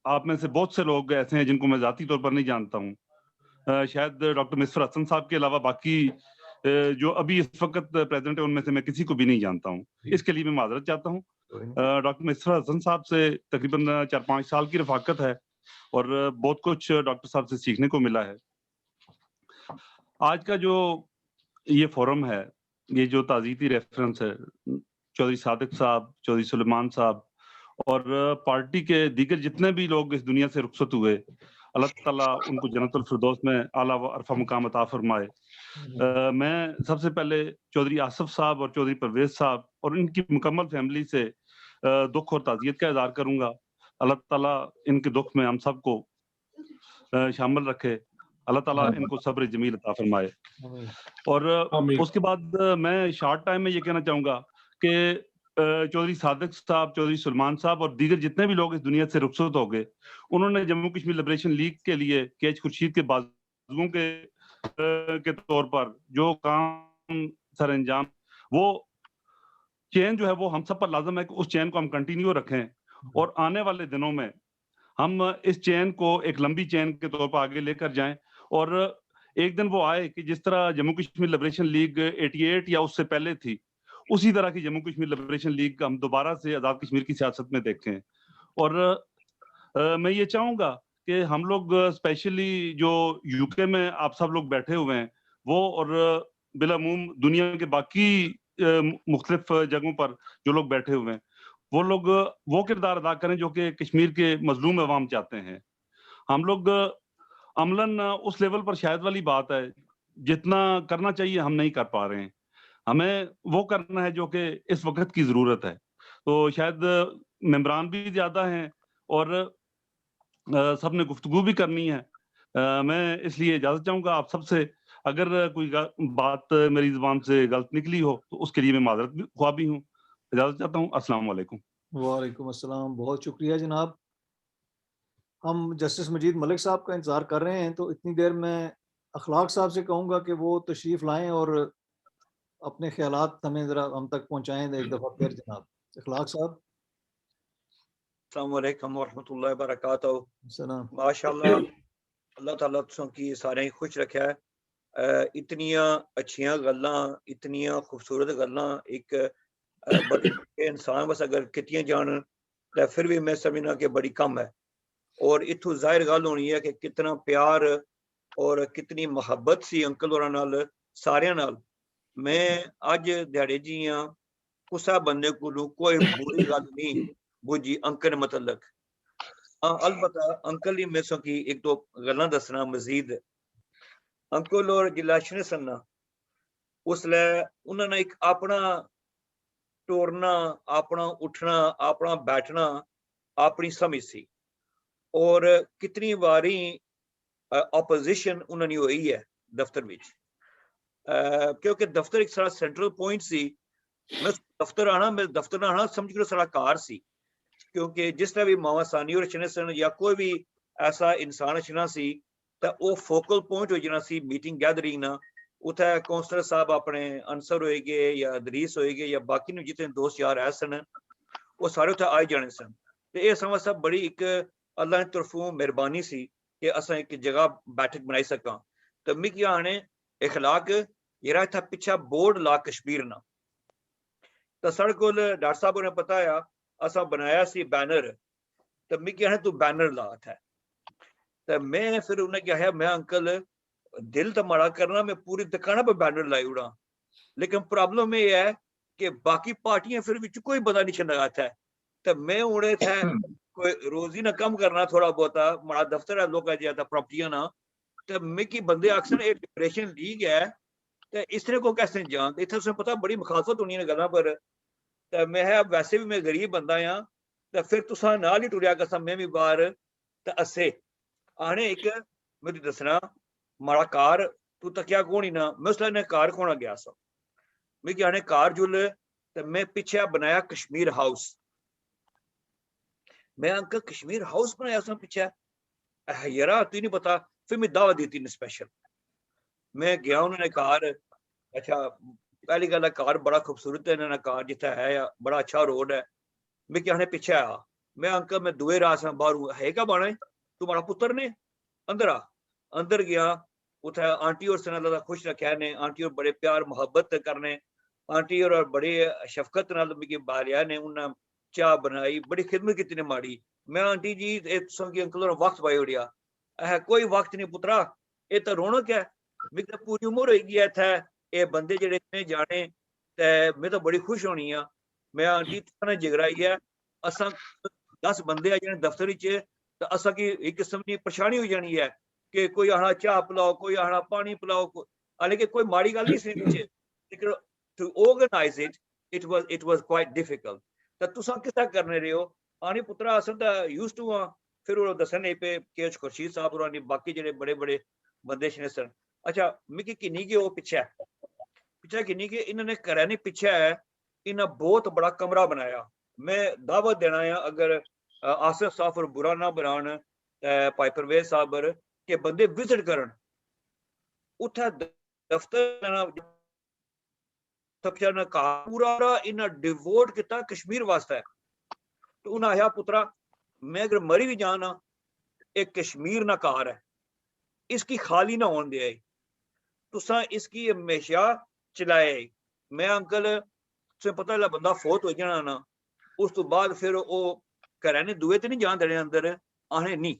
آپ میں سے بہت سے لوگ ایسے ہیں جن کو میں ذاتی طور پر نہیں جانتا ہوں. شاید ڈاکٹر مصفر حسن صاحب کے علاوہ باقی جو ابھی اس وقت پریزنٹ ہے ان میں سے میں کسی کو بھی نہیں جانتا ہوں. اس کے لیے میں معذرت چاہتا ہوں. ڈاکٹر مصفر حسن صاحب سے تقریباً 4-5 سال کی رفاقت ہے اور بہت کچھ ڈاکٹر صاحب سے سیکھنے کو ملا ہے. آج کا جو یہ فورم ہے, یہ جو تعزیتی ریفرنس ہے, چودھری صادق صاحب, چودھری سلیمان صاحب اور پارٹی کے دیگر جتنے بھی لوگ اس دنیا سے رخصت ہوئے, اللہ تعالیٰ ان کو جنت الفردوس میں اعلیٰ و عرفہ مقام عطا فرمائے. میں سب سے پہلے چودھری آصف صاحب اور چودھری پرویز صاحب اور ان کی مکمل فیملی سے دکھ اور تعزیت کا اظہار کروں گا. اللہ تعالیٰ ان کے دکھ میں ہم سب کو شامل رکھے. اللہ تعالیٰ ان کو صبر جمیل عطا فرمائے. اور اس کے بعد میں شارٹ ٹائم میں یہ کہنا چاہوں گا کہ چودھری صادق صاحب, چودھری سلمان صاحب اور دیگر جتنے بھی لوگ اس دنیا سے رخصت ہو گئے, انہوں نے جموں کشمیر لبریشن لیگ کے لیے کیچ خورشید کے بازوؤں کے طور پر جو کام سر انجام, وہ چین جو ہے وہ ہم سب پر لازم ہے کہ اس چین کو ہم کنٹینیو رکھیں اور آنے والے دنوں میں ہم اس چین کو ایک لمبی چین کے طور پر آگے لے کر جائیں. اور ایک دن وہ آئے کہ جس طرح جموں کشمیر لبریشن لیگ 88 یا اس سے پہلے تھی, اسی طرح کی جموں کشمیر لبریشن لیگ ہم دوبارہ سے آزاد کشمیر کی سیاست میں دیکھیں. اور میں یہ چاہوں گا کہ ہم لوگ اسپیشلی جو یو کے میں آپ سب لوگ بیٹھے ہوئے ہیں وہ, اور بالعموم دنیا کے باقی مختلف جگہوں پر جو لوگ بیٹھے ہوئے ہیں, وہ لوگ وہ کردار ادا کریں جو کہ کشمیر کے مظلوم عوام چاہتے ہیں. ہم لوگ عملاً اس لیول پر شاید والی بات ہے جتنا کرنا چاہیے ہم نہیں کر پا رہے ہیں. ہمیں وہ کرنا ہے جو کہ اس وقت کی ضرورت ہے. تو شاید ممبران بھی زیادہ ہیں اور سب نے گفتگو بھی کرنی ہے. میں اس لیے اجازت چاہوں گا آپ سب سے, اگر کوئی بات میری زبان سے غلط نکلی ہو تو اس کے لیے میں معذرت خواہ بھی ہوں. اجازت چاہتا ہوں. السلام علیکم. وعلیکم السلام. بہت شکریہ جناب. ہم جسٹس مجید ملک صاحب کا انتظار کر رہے ہیں, تو اتنی دیر میں اخلاق صاحب سے کہوں گا کہ وہ تشریف لائیں اور اپنے خیالات ہمیں ذرا ہم تک پہنچائیں ایک دفعہ پھر. جناب اخلاق صاحب. السلام علیکم ورحمۃ اللہ وبرکاتہ. السلام. ماشاءاللہ اللہ تعالیٰ تسوں کی سارے خوش رکھا ہے. اتنیاں اچھیاں گلاں, اتنیاں خوبصورت گلاں ایک بڑے انسان بس اگر کتیاں جان تو پھر بھی میں سمجھنا کہ بڑی کم ہے. اور اتھو ظاہر گل ہونی ہے کہ کتنا پیار اور کتنی محبت سی انکل ہوراں نال سارے نال. میں اج دیہڑے جی ہاں, کسا بندے کو کوئی بری گل نہیں بجی انکل متعلق. البتہ انکل ہی میں سو کی ایک دو گلاں دسنا مزید. انکل اور جلاشن سننا اس لئے انہوں نے ایک اپنا ٹورنا, اپنا اٹھنا, اپنا بیٹھنا, اپنی سمجھ سی. اور کتنی باری اپوزیشن انہوں نے ہوئی ہے دفتر وچ, کیونکہ دفتر ایک سارا سینٹرل پوائنٹ سی. میں دفتر آنا سمجھ کر سارا کار سی, کیونکہ جس طرح بھی ماوا سانی اور اچھنے سن یا کوئی بھی ایسا انسان اچھنا سی تو وہ فوکل پوائنٹ ہو جانا سی میٹنگ گیدرنگ نا. اتھے کونسلر صاحب اپنے انصر ہوئے گے یا ادریس ہوئے گے یا باقی جتنے دوست یار ہے سن وہ سارے اتھے آئے جانے سن. تو یہ سمجھ سب بڑی ایک اللہ نے طرفوں مہربانی سی کہ اساں ایک جگہ بیٹھک بنائی سکاں. تو مکی آنے اخلاق یہ تھا پیچھا بورڈ لا کشمیر نا, تو سڑ کو ڈاکٹر صاحب نے بتایا اسا بنایا سی بینر تو میں کہنا تو بینر لا تھا تو میں پھر انہیں کہا میں انکل دل تو مڑا کرنا میں پوری دکانہ پہ بینر لائی اڑا لیکن پرابلم یہ ہے کہ باقی پارٹیاں پھر بھی کوئی پتہ نہیں چلتا تھا تو میں اڑے تھا کوئی روزی نہ کم کرنا تھوڑا بہتا مڑا دفتر ہے لوگ جاتا تھا پراپرٹیاں نہ تو میں کی بندے اکثر ایک ڈپریشن لیگ ہے تو اس طرح کو کیسے جان اتنے اس میں پتا بڑی مخالفت ہونی ہے گلاں پر تو میں ویسے بھی میں غریب بندہ ہاں تو پھر تساں نال ہی ٹریا کرساں میں بھی باہر تو اسے آنے ایک میری دسنا ماڑا کار تو تکیا کون ہی نہ میں اس نے کار کھونا گیا سا میں کیا کار جل تو میں پیچھے بنایا کشمیر ہاؤس میں انکل کشمیر ہاؤس بنایا سا پیچھے یارا تو نہیں پتا پھر میں دعوت دیتی نے اسپیشل میں گیا انہوں نے کار اچھا پہلی گل ہے کار بڑا خوبصورت ہے انہوں نے کار جتنا ہے بڑا اچھا روڈ ہے میں کیا پیچھے آیا میں انکل میں دوئے راس باہر ہے کیا بانا تمہارا پتر نے اندر آ اندر گیا اتھا آنٹی اور سن اللہ خوش رکھا نے آنٹی اور بڑے پیار محبت کرنے آنٹی اور بڑے شفقت نال مجھے بالیا نے انہاں چاہ بنائی بڑی خدمت کی نے ماڑی میں آنٹی جی سنگی انکل وقت پائی اڑیا کوئی وقت نہیں پترا یہ تو رونق ہے میں پوری عمر ہوئی گیا تھا یہ بندے جڑے اتنے جانے میں تو بڑی خوش ہونی ہاں میں آنٹی نے جگرائی ہے اساں 10 بندے آ جانے دفتر تو اساں کی ایک قسم کی پریشانی ہو جانی ہے کہ کوئی آنا چاہ پلاؤ کوئی آنا پانی پلاؤ حالانکہ کوئی ماڑی گل نہیں سی لیکن to organise it was quite difficult تو تساں کس طرح کرنے رہے ہو آنی پترا اصل تو یوز ٹو ہاں پھر وہ دسنے پہ کہ خورشید صاحب اور باقی جڑے بڑے بڑے بندے شنے سن اچھا مکی کنی کے وہ پیچھے کنی کے انہوں نے کرانے پیچھے ہے انہیں بہت بڑا کمرہ بنایا میں دعوت دینا ہے اگر آصف صاحب اور برا نہ بنان پائی پرویز صاحب کہ بندے وزٹ کرن اتھا دفتر پورا انہیں ڈیووٹ کیتا کشمیر واسطہ ہے تو انہیں آیا پترا میں اگر مری بھی جانا ایک کشمیر نہ کار ہے اس کی خالی نہ ہون دے تساں اس کی ہمیشہ چلائے میں انکل سے پتہ لگا بندہ فوت ہو جانا نا اس تو بعد پھر وہ کرانے دوئے تو نہیں جان دینے اندر آنے نہیں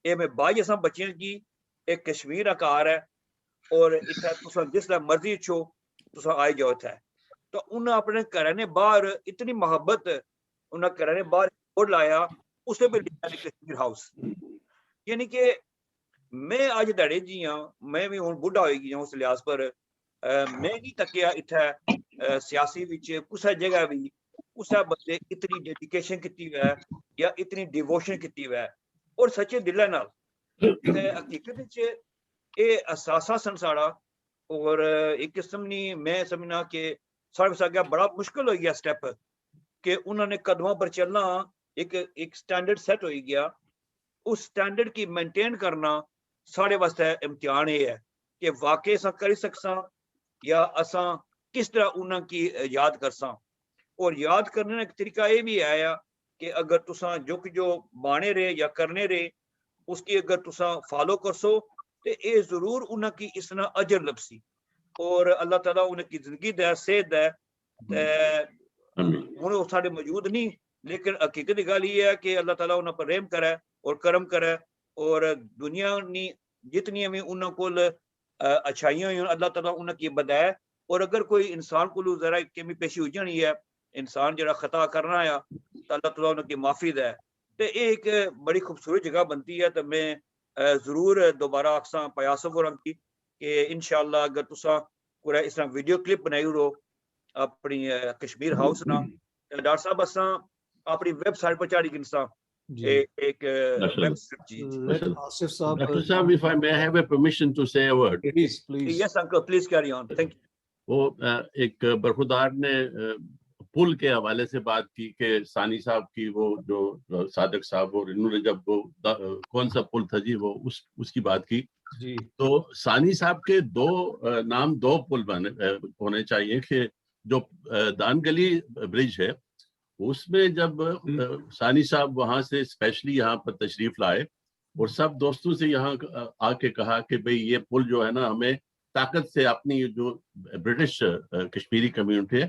اے میں بائی اساں بچیاں کی ایک کشمیر کار ہے اور اتھا تساں جس طرح مرضی چھو تساں آئی جاؤ تھا تو انہیں اپنے کرانے باہر اتنی محبت انہیں کرانے باہر بورڈ لایا اس نے بھی لکھا ہے کشمیر ہاؤس یعنی کہ میں آج دڑے جی ہاں میں بھی ہوں بڑھا ہوئی گیا اس لحاظ پر میں نہیں تکیا اتھا سیاسی وچ کسا جگہ بھی کسا بندے اتنی ڈیڈیکیشن کیتی ہوئے یا اتنی ڈیووشن کیتی ہوئے اور سچے دلے نال حقیقت وچ اے اساسا سن ساڑا اور ایک قسم نہیں میں سمجھنا کہ سارے سے گیا بڑا مشکل ہو گیا سٹیپ کہ انہوں نے قدموں پر چلنا ایک سٹینڈرڈ سیٹ ہو گیا اس سٹینڈرڈ کی مینٹین کرنا سارے واسطے امتحان یہ ہے کہ واقعی اساں کر سکساں یا اساں کس طرح انہاں کی یاد کرساں اور یاد کرنے کا ایک طریقہ یہ بھی آیا کہ اگر تساں جو بانے رہے یا کرنے رہے اس کی اگر تساں فالو کرسو تو اے ضرور انہاں کی اس طرح اجر لبسی اور اللہ تعالیٰ انہاں کی زندگی دے صحت دے انہوں سارے موجود نہیں لیکن حقیقت گل یہ ہے کہ اللہ تعالیٰ انہاں پر رحم کرے اور کرم کرے اور دنیا نی جتنی بھی انہاں کو اچھائیاں ہوئی اللہ تعالیٰ انہاں کی بدائے اور اگر کوئی انسان کو ذرا کمی پیشی ہو جانی ہے انسان جڑا خطا کرنا ہے تو اللہ تعالیٰ انہاں کی معافی دے تو یہ ایک بڑی خوبصورت جگہ بنتی ہے تو میں ضرور دوبارہ آکساں پیاسف اور کی کہ انشاءاللہ اگر تساں پورا اس طرح ویڈیو کلپ بنائی رو اپنی کشمیر ہاؤس نا ڈاکٹر صاحب اساں اپنی ویب سائٹ پر چاڑی گنساں ایک آصف صاحب Dr. Saab, if I may have a permission to say a word. Please, please. Yes, uncle, please carry on. Thank you. وہ ایک برخودار نے پل کے حوالے سے بات کی کہ ثانی صاحب کی وہ جو صادق صاحب اور انہوں نے جب وہ کون سا پل تھا جی وہ اس کی بات کی تو ثانی صاحب کے دو پل ہونے چاہیے کہ جو دان گلی برج ہے اس میں جب ثانی صاحب وہاں سے اسپیشلی یہاں پر تشریف لائے اور سب دوستوں سے یہاں آ کے کہا کہ بھئی یہ پل جو ہے نا ہمیں طاقت سے اپنی جو برٹش کشمیری کمیونٹی ہے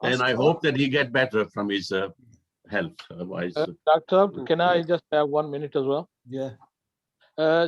And I hope that he get better from his health. Otherwise, Dr. Saab, can I just have 1 minute as well? Yeah.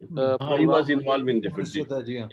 he was involved in different.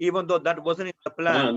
even though that wasn't in the plan,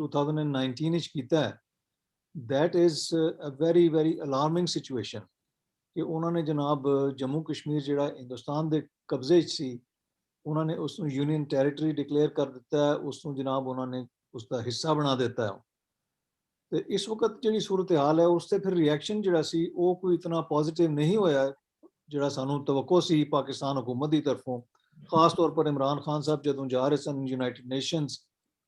2019 ਵਿੱਚ ਕੀਤਾ ਹੈ, that is a very very alarming situation ਕਿ ਉਹਨਾਂ ਨੇ ਜਨਾਬ ਜੰਮੂ ਕਸ਼ਮੀਰ ਜਿਹੜਾ ਹਿੰਦੁਸਤਾਨ ਦੇ ਕਬਜ਼ੇ 'ਚ ਸੀ, ਉਹਨਾਂ ਨੇ ਉਸ ਨੂੰ ਯੂਨੀਅਨ ਟੈਰੀਟਰੀ ਡਿਕਲੇਅਰ ਕਰ ਦਿੱਤਾ ਹੈ, ਉਸ ਨੂੰ ਜਨਾਬ ਉਹਨਾਂ ਨੇ ਉਸ ਦਾ ਹਿੱਸਾ ਬਣਾ ਦਿੱਤਾ ਹੈ. ਤੇ ਇਸ ਵਕਤ ਜਿਹੜੀ ਸੂਰਤ ਹਾਲ ਹੈ ਉਸ ਤੇ ਫਿਰ ਰਿਐਕਸ਼ਨ ਜਿਹੜਾ ਸੀ ਉਹ ਕੋਈ ਇਤਨਾ ਪੋਜ਼ਿਟਿਵ ਨਹੀਂ ਹੋਇਆ ਜਿਹੜਾ ਸਾਨੂੰ ਤਵੱਕੋ ਸੀ ਪਾਕਿਸਤਾਨ ਹਕੂਮਤ ਦੀ ਤਰਫੋਂ. ਖਾਸ ਤੌਰ ਪਰ ਇਮਰਾਨ ਖਾਨ ਸਾਹਿਬ ਜਦੋਂ ਜਾ ਰਹੇ ਸਨ United Nations,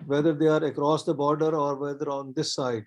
whether they are across the border or whether on this side.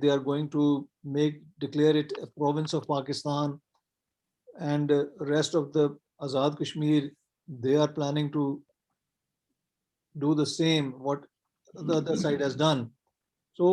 they are going to declare it a province of Pakistan, and rest of the Azad Kashmir they are planning to do the same what the other side has done. So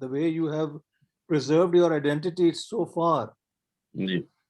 the way you have preserved your identity so far,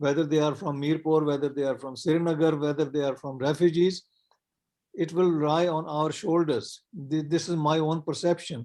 whether they are from Mirpur, whether they are from Srinagar, whether they are from refugees, it will lie on our shoulders. This is my own perception.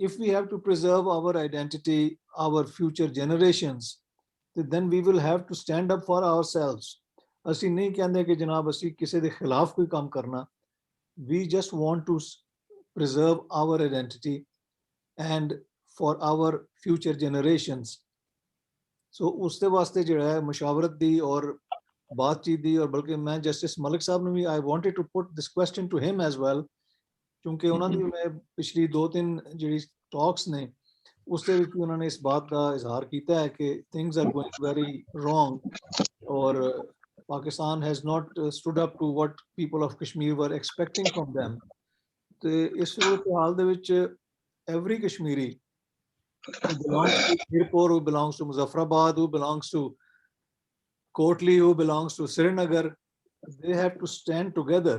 if we have to preserve our identity, our future generations, then we will have to stand up for ourselves. ਅਸੀਂ ਨਹੀਂ ਕਹਿੰਦੇ ਕਿ ਜਨਾਬ ਅਸੀਂ ਕਿਸੇ ਦੇ ਖਿਲਾਫ ਕੋਈ ਕੰਮ ਕਰਨਾ, we just want to preserve our identity and for our future generations. So ਉਸ ਦੇ ਵਾਸਤੇ ਜਿਹੜਾ ਹੈ ਮਸ਼ਾਵਰਤ ਦੀ ਔਰ ਬਾਤਚੀਤ ਦੀ, ਔਰ ਬਲਕਿ ਮੈਂ ਜਸਟਿਸ ਮਲਿਕ ਸਾਹਿਬ ਨੂੰ ਵੀ I wanted to put this question to him as well, ਕਿਉਂਕਿ ਉਹਨਾਂ ਦੀ ਮੈਂ ਪਿਛਲੀ 2-3 ਜਿਹੜੀ ਟਾਕਸ ਨੇ ਉਸ ਦੇ ਵਿੱਚ ਉਹਨਾਂ ਨੇ ਇਸ ਬਾਤ ਦਾ ਇਜ਼ਹਾਰ ਕੀਤਾ ਹੈ ਕਿ things are going very wrong ਔਰ Pakistan has not stood up to what people of Kashmir were expecting from them. ਤੇ ਇਸ ਹਾਲ ਦੇ ਵਿੱਚ every Kashmiri who belongs to Mirpur, who belongs to Muzaffarabad, who belongs to Kotli, who belongs to Srinagar, they have to stand together.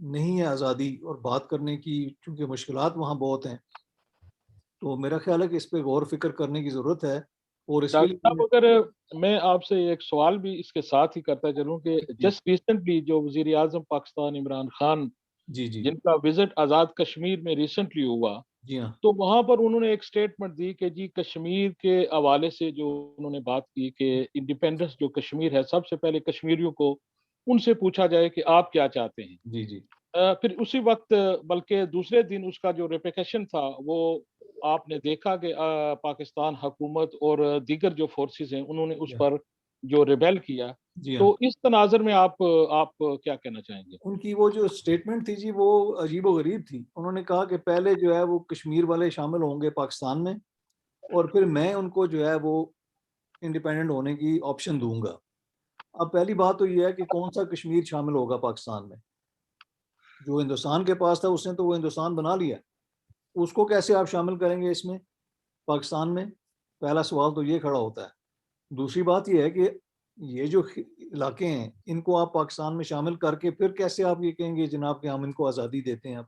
نہیں ہے آزادی اور بات کرنے کی، چونکہ مشکلات وہاں بہت ہیں. تو میرا خیال ہے کہ اس پہ غور فکر کرنے کی ضرورت ہے. اور اس کے ڈاکٹر صاحب لیے اگر میں آپ سے ایک سوال بھی اس کے ساتھ ہی کرتا چلوں کہ جسٹ ریسنٹلی جو وزیر اعظم پاکستان عمران خان جی جی جن کا وزٹ آزاد کشمیر میں ریسنٹلی ہوا، جی ہاں تو وہاں پر انہوں نے ایک سٹیٹمنٹ دی کہ جی کشمیر کے حوالے سے جو انہوں نے بات کی کہ انڈیپینڈنس جو کشمیر ہے، سب سے پہلے کشمیریوں کو ان سے پوچھا جائے کہ آپ کیا چاہتے ہیں. جی جی پھر اسی وقت بلکہ دوسرے دن اس کا جو ریپیکیشن تھا وہ آپ نے دیکھا کہ پاکستان حکومت اور دیگر جو فورسز ہیں انہوں نے اس پر جو ریبیل کیا. جی ہاں تو اس تناظر میں آپ کیا کہنا چاہیں گے؟ ان کی وہ جو اسٹیٹمنٹ تھی جی وہ عجیب و غریب تھی. انہوں نے کہا کہ پہلے جو ہے وہ کشمیر والے شامل ہوں گے پاکستان میں، اور پھر میں ان کو جو ہے وہ انڈیپینڈنٹ ہونے کی آپشن دوں گا. اب پہلی بات تو یہ ہے کہ کون سا کشمیر شامل ہوگا پاکستان میں؟ جو ہندوستان کے پاس تھا اس نے تو وہ ہندوستان بنا لیا، اس کو کیسے آپ شامل کریں گے اس میں پاکستان میں؟ پہلا سوال تو یہ کھڑا ہوتا ہے. دوسری بات یہ ہے کہ یہ جو علاقے ہیں ان کو آپ پاکستان میں شامل کر کے پھر کیسے آپ یہ کہیں گے جناب کہ ہم ان کو آزادی دیتے ہیں اب؟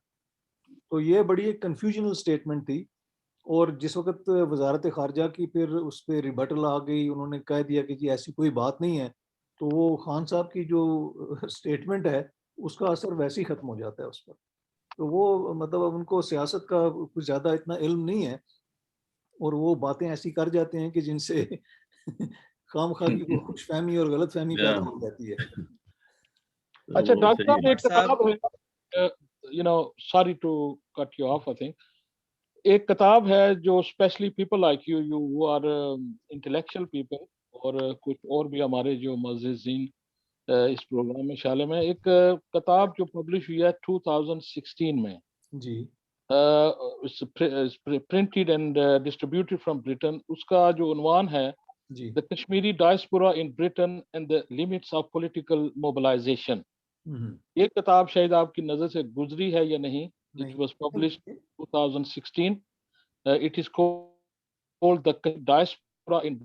تو یہ بڑی ایک کنفیوژنل اسٹیٹمنٹ تھی. اور جس وقت وزارت خارجہ کی پھر اس پہ ریبٹل آ گئی، انہوں نے کہہ دیا کہ جی ایسی کوئی بات نہیں ہے، تو وہ خان صاحب کی جو اسٹیٹمنٹ ہے اس کا اثر ویسے ہی ختم ہو جاتا ہے اس پر. تو وہ مطلب اب ان کو سیاست کا کچھ زیادہ اتنا علم نہیں ہے، اور وہ باتیں ایسی کر جاتے ہیں کہ جن سے خام خواہ کی خوش فہمی اور غلط فہمی پیدا ہو جاتی ہے. اچھا ڈاکٹر صاحب ایک کتاب ہے، you know sorry to cut you off, I think ایک کتاب ہے جو specially people like you you are intellectual people اور کچھ اور بھی ہمارے جو معززین اس پروگرام میں شامل ہیں، ایک کتاب جو پبلش ہوئی ہے 2016 میں جی پرنٹڈ اینڈ ڈسٹریبیوٹڈ فرام برٹن. اس کا جو عنوان ہے جی The Kashmiri Diaspora in Britain and the Limits of Political Mobilization. یہ کتاب شاید آپ کی نظر سے گزری ہے یا نہیں. It was published 2016. It is called The Diaspora in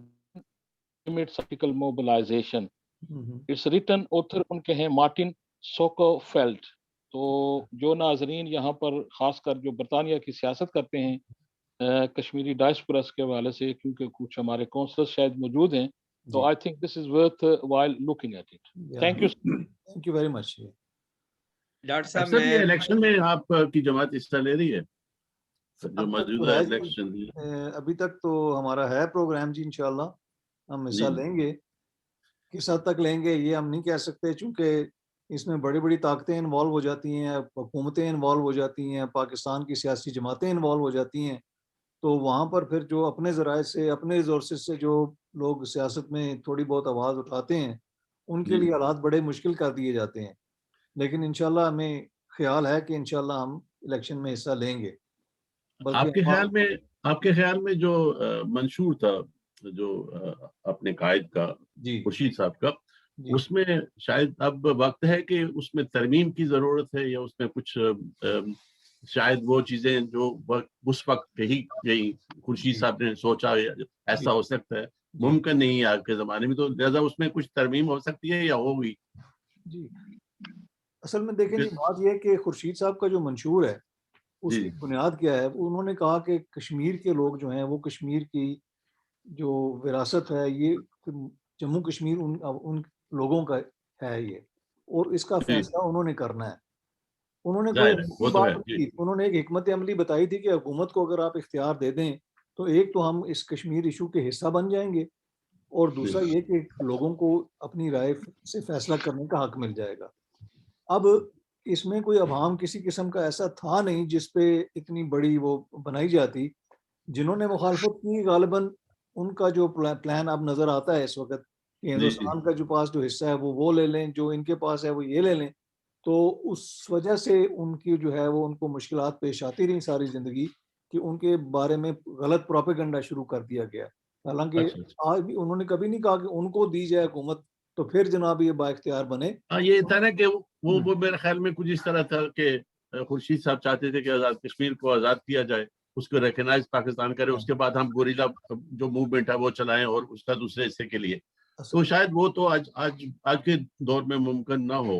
Limits of Political Mobilization. It's written, author ان کے ہیں مارٹن سوکوفیلڈ. تو جو ناظرین یہاں پر خاص کر جو برطانیہ کی سیاست کرتے ہیں کشمیری ڈائسپورس کے حوالے سے، کیونکہ کچھ ہمارے کونسلر شاید موجود ہیں، تو I think this is worthwhile looking at it. Thank you thank you very much. Doctor صاحب سر یہ الیکشن میں آپ کی جماعت حصہ لے رہی ہے جو موجودہ ہے الیکشن؟ ابھی تک تو ہمارا ہے پروگرام جی، انشاءاللہ ہم حصہ لیں گے. کس حد تک لیں گے یہ ہم نہیں کہہ سکتے، چونکہ اس میں بڑی بڑی طاقتیں انوالو ہو جاتی ہیں، حکومتیں انوالو ہو جاتی ہیں، پاکستان کی سیاسی جماعتیں انوالو ہو جاتی ہیں. تو وہاں پر پھر جو اپنے ذرائع سے اپنے ریسورسز سے جو لوگ سیاست میں تھوڑی بہت آواز اٹھاتے ہیں ان کے لیے حالات بڑے مشکل کر دیے جاتے ہیں. لیکن انشاءاللہ ہمیں خیال ہے کہ انشاءاللہ ہم الیکشن میں حصہ لیں گے. آپ کے خیال میں جو منشور تھا جو اپنے قائد کا خورشید صاحب کا، اس میں شاید اب وقت ہے کہ اس میں ترمیم کی ضرورت ہے، یا اس میں کچھ شاید وہ چیزیں جو اس وقت کہی گئی خورشید صاحب نے سوچا ایسا ہو سکتا ہے، ممکن نہیں ہے آج کے زمانے میں، تو لہٰذا اس میں کچھ ترمیم ہو سکتی ہے یا ہوگی؟ جی اصل میں دیکھیں جی بات یہ ہے کہ خورشید صاحب کا جو منشور ہے اس کی بنیاد کیا ہے. انہوں نے کہا کہ کشمیر کے لوگ جو ہیں وہ کشمیر کی جو وراثت ہے یہ جموں کشمیر ان لوگوں کا ہے یہ، اور اس کا فیصلہ انہوں نے کرنا ہے. انہوں نے کوئی بات نہیں کی، انہوں نے ایک حکمت عملی بتائی تھی کہ حکومت کو اگر آپ اختیار دے دیں تو ایک تو ہم اس کشمیر ایشو کے حصہ بن جائیں گے، اور دوسرا یہ کہ لوگوں کو اپنی رائے سے فیصلہ کرنے کا حق مل جائے گا. اب اس میں کوئی ابہام کسی قسم کا ایسا تھا نہیں جس پہ اتنی بڑی وہ بنائی جاتی. جنہوں نے مخالفت کی غالباً ان کا جو پلان اب نظر آتا ہے اس وقت کہ ہندوستان کا جو پاس جو حصہ ہے وہ لے لیں، جو ان کے پاس ہے وہ یہ لے لیں. تو اس وجہ سے ان کی جو ہے وہ ان کو مشکلات پیش آتی رہی ساری زندگی کہ ان کے بارے میں غلط پروپیگنڈا شروع کر دیا گیا. حالانکہ آج بھی انہوں نے کبھی نہیں کہا کہ ان کو دی جائے حکومت تو پھر جناب یہ با اختیار بنے. یہ تھا نا کہ وہ میرے خیال میں کچھ اس طرح تھا کہ خورشید صاحب چاہتے تھے کہ آزاد کشمیر کو آزاد کیا جائے، اس کو ریکگنائز پاکستان کرے، اس کے بعد ہم گوریلا جو موومنٹ ہے وہ چلائیں اور اس کا دوسرے حصے کے لیے. تو شاید وہ تو آج کے دور میں ممکن نہ ہو.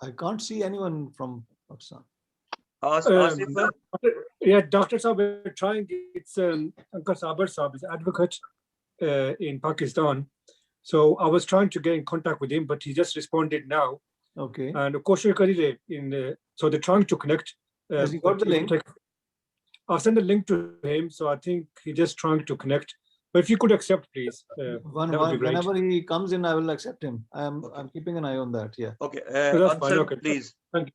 I can't see anyone from Pakistan. Yeah, Dr. Saab, we're trying. It's Uncle Sabar Saab is advocate in Pakistan. So I was trying to get in contact with him, but he just responded now. Okay. And of course, so they're trying to connect. Has he got the link? I'll send the link to him. So I think he's just trying to connect. But if you could accept, please. Whenever he comes in, I will accept him. I'm keeping an eye on that. Yeah. Okay. Answer, please. Thank you.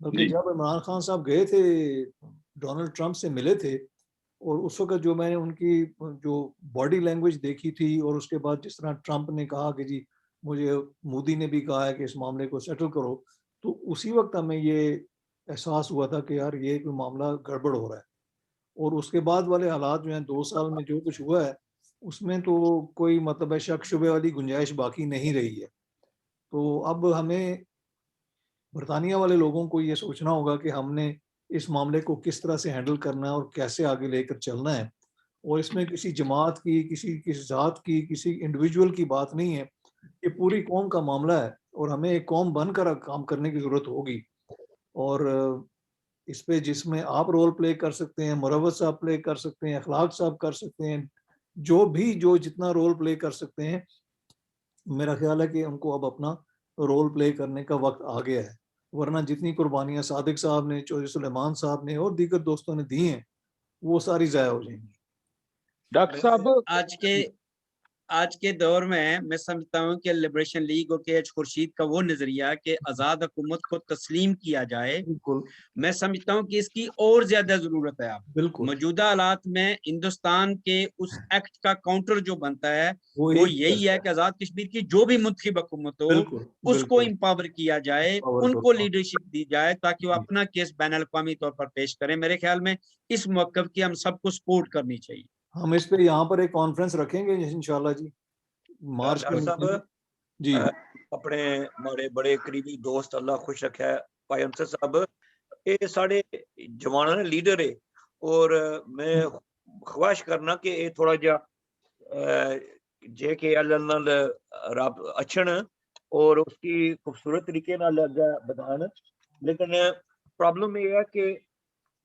بلکہ جب عمران خان صاحب گئے تھے Donald Trump سے ملے تھے اور اس وقت جو میں نے ان کی جو باڈی لینگویج دیکھی تھی اور اس کے بعد جس طرح ٹرمپ نے کہا کہ جی مجھے مودی نے بھی کہا ہے کہ اس معاملے کو سیٹل کرو، تو اسی وقت ہمیں یہ احساس ہوا تھا کہ یار یہ کوئی معاملہ گڑبڑ ہو رہا ہے. اور اس کے بعد والے حالات جو ہیں 2 سال میں جو کچھ ہوا ہے اس میں تو کوئی مطلب ہے شک شبے والی گنجائش باقی نہیں رہی ہے. تو اب ہمیں برطانیہ والے لوگوں کو یہ سوچنا ہوگا کہ ہم نے اس معاملے کو کس طرح سے ہینڈل کرنا ہے اور کیسے آگے لے کر چلنا ہے. اور اس میں کسی جماعت کی، کسی ذات کی، کسی انڈیویجول کی بات نہیں ہے، یہ پوری قوم کا معاملہ ہے اور ہمیں ایک قوم بن کر کام کرنے کی ضرورت ہوگی. اور اس پہ جس میں آپ رول پلے کر سکتے ہیں، مروت صاحب پلے کر سکتے ہیں، اخلاق صاحب کر سکتے ہیں، جو جتنا رول پلے کر سکتے ہیں، میرا خیال ہے کہ ان کو اب اپنا رول پلے کرنے کا وقت آ گیا ہے. ورنہ جتنی قربانیاں صادق صاحب نے، چودھری سلیمان صاحب نے اور دیگر دوستوں نے دی ہیں وہ ساری ضائع ہو جائیں گی. ڈاکٹر صاحب آج کے دور میں سمجھتا ہوں کہ لبریشن لیگ اور کے ایچ خورشید کا وہ نظریہ کہ آزاد حکومت کو تسلیم کیا جائے، میں سمجھتا ہوں کہ اس کی اور زیادہ ضرورت ہے. آپ موجودہ حالات میں ہندوستان کے اس ایکٹ کا کاؤنٹر جو بنتا ہے وہ یہی ہے کہ آزاد کشمیر کی جو بھی منتخب حکومت ہو اس کو امپاور کیا جائے، ان کو لیڈرشپ دی جائے تاکہ وہ اپنا کیس بین الاقوامی طور پر پیش کریں. میرے خیال میں اس موقف کی ہم سب کو سپورٹ کرنی چاہیے. ہم اس پہ یہاں پر ایک کانفرنس رکھیں گے انشاءاللہ جی مارچ کے جی. اپنے ہمارے بڑے قریبی دوست اللہ خوش رکھا ہے بھائی انصر صاحب، یہ سارے جوان لیڈر ہے اور میں خواہش کرنا کہ یہ تھوڑا جا جے کے ایل نال رب اچھن اور اس کی خوبصورت طریقے نال بدان. لیکن پرابلم یہ ہے کہ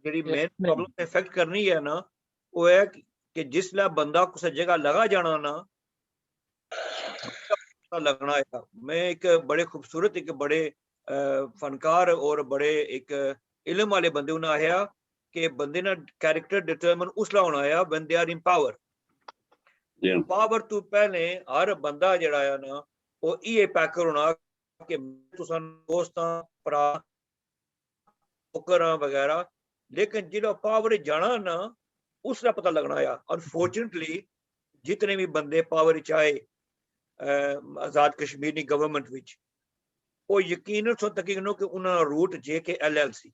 جی مین پرابلم افیکٹ کرنی ہے نا وہ ہے کہ جس لئے بندہ کسی جگہ لگا جانا نا لگنا ہے. میں ایک بڑے خوبصورت ایک بڑے فنکار اور بڑے ایک علم والے بندے انہیں آیا کہ بندے نا کیریکٹر ڈیٹرمن اس لئے ہونا آیا when they are in power. Power تو پہلے ہر بندہ جڑا ہے نا وہ یہ پیکر ہونا کہ تسان دوستاں پرا اوکراں وغیرہ، لیکن جڑا پاور جانا نا اس کا پتہ لگنا ہے. انفارچونیٹلی جتنے بھی بندے پاور چاہے آزاد کشمیری گورنمنٹ وچ وہ یقیناً سو تقریباً کہ انہوں نے روٹ جے کے ایل ایل سی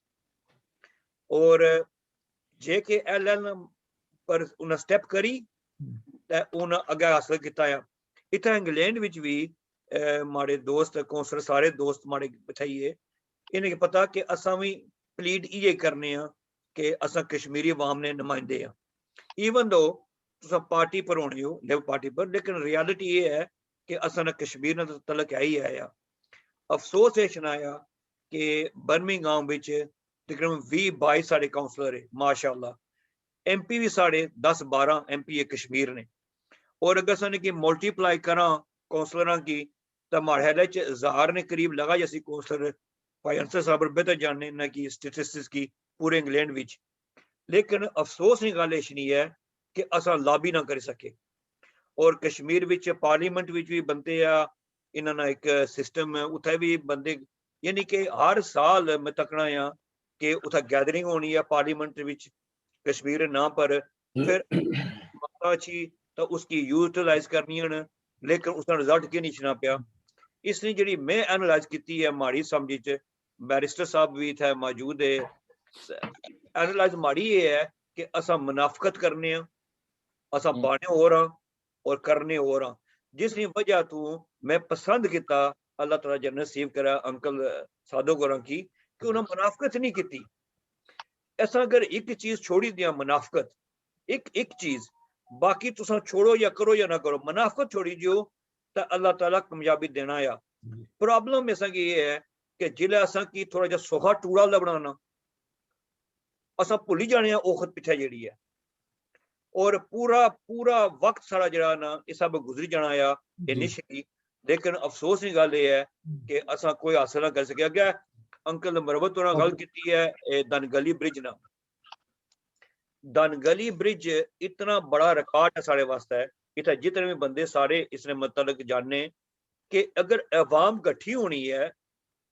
اور جے کے ایل ایل پر انہیں سٹیپ کری تے انہیں اگے حاصل کیتا ہے. اتنا انگلینڈ وچ بھی ہمارے دوست کونسلر سارے دوست ہمارے بٹھائیے انہیں پتا کہ اساں بھی پلیڈ یہ کرنے ہیں کہ اساں کشمیری عوام نے نمائندے ہیں ایون دو تساں پارٹی پر ہونے ہو لیبر پارٹی پر، لیکن ریالٹی یہ ہے کہ اساں کشمیر نے تعلق ہے ہی آیا. افسوس یہ شنایا کہ برمنگھام وچ تقریباً 20-22 سارے کاؤنسلر ہے ماشاءاللہ، ایم پی بھی ساڑھے 10-12 ایم پی کشمیر نے. اور اگر سن کی ملٹی پلائی کراں کونسلراں کی تو مرحلے چ 1000 نے قریب لگا جیسی کونسلر بھائی انصر صاحب بہتر جاننے نہ کی اسٹیٹسٹکس کی پورے انگلینڈ وچ. لیکن افسوس کی گل یہ ہے کہ اساں لابی نہ کر سکے. اور کشمیر وچ پارلیمنٹ وچ بھی بنتے آ انہاں نے ایک سسٹم اتھے بھی بندے، یعنی کہ ہر سال میں تکنا ہے کہ اتھا گیدرنگ ہونی ہے پارلیمنٹ وچ کشمیر نام پر، پھر اچھی تو اس کی یوٹیلائز کرنی ہے لیکن اس کا رزلٹ کی نہیں چنا پیا. اس لیے جڑی میں اینالائز کیتی ہے ہماری سمجھی چ بیرسٹر صاحب بھی تھے موجود ہے، اینالائز ہماری یہ ہے کہ اساں منافقت کرنے ہیں، اساں بانے ہو رہا اور کرنے ہو رہا، جس کی وجہ تو میں پسند کیتا اللہ تعالیٰ جنت نصیب کرا انکل سادو گوراں کی کہ انہوں منافقت نہیں کیتی. ایسا اگر ایک چیز چھوڑی دیا منافقت، ایک چیز باقی تساں چھوڑو یا کرو یا نہ کرو، منافقت چھوڑی جو تو اللہ تعالیٰ کامیابی دینا یا. پرابلم ایسا کہ یہ ہے کہ جلے اساں کی تھوڑا جا سوکھا ٹوڑا لبنانا اساں بھلی جانے ہیں اوخت پیچھے جڑی ہے اور پورا وقت سارا جڑا نا یہ سب گزری جانا یا انیشلی. لیکن افسوس کی گل یہ ہے کہ اساں کوئی حاصل نہ کر سکے. گیا انکل مروت ہونا گل کی ہے دنگلی برج نا، دنگلی برج اتنا بڑا ریکارڈ ہے سارے واسطے. اتنا جتنے بھی بندے سارے اس نے متعلق جاننے کہ اگر عوام گٹھی ہونی ہے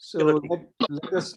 so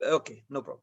Okay, no problem.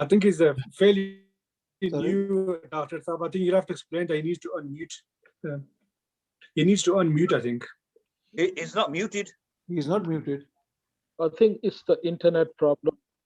I think he's a fairly new Dr. Saab. I think you'll have to explain that he needs to unmute. He needs to unmute, I think. It's not muted. He's not muted. I think it's the internet problem.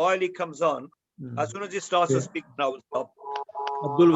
while he comes on, as soon as he starts to speak, now will stop. Abdul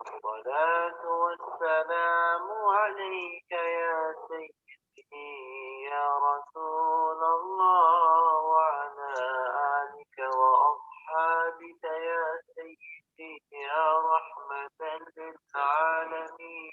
الصلاة والسلام عليك يا سيدي يا رسول الله وعلى آلك وأصحابك يا سيدي يا رحمة للعالمين.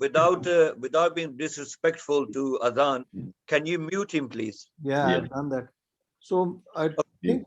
Without being disrespectful to Adhan, can you mute him please? Yeah, I've done that. So I think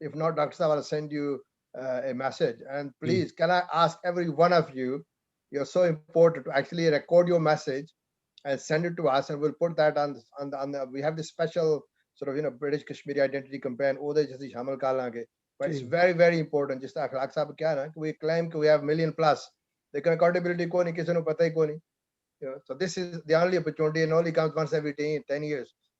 If not, Dr. Saab, I'll send you a message. And please, can I ask every one of you, you're so important, to actually record your message and send it to us, and we'll put that on the we have this special sort of, British Kashmiri identity campaign. Oh, they just shamal kar lange. But it's very, very important. Just like Akhlaq Saab kya na, we claim that we have million plus. Lekin accountability ko nahi, kisi nu pata hi ko nahi. So this is the only opportunity, and only comes once every 10 years.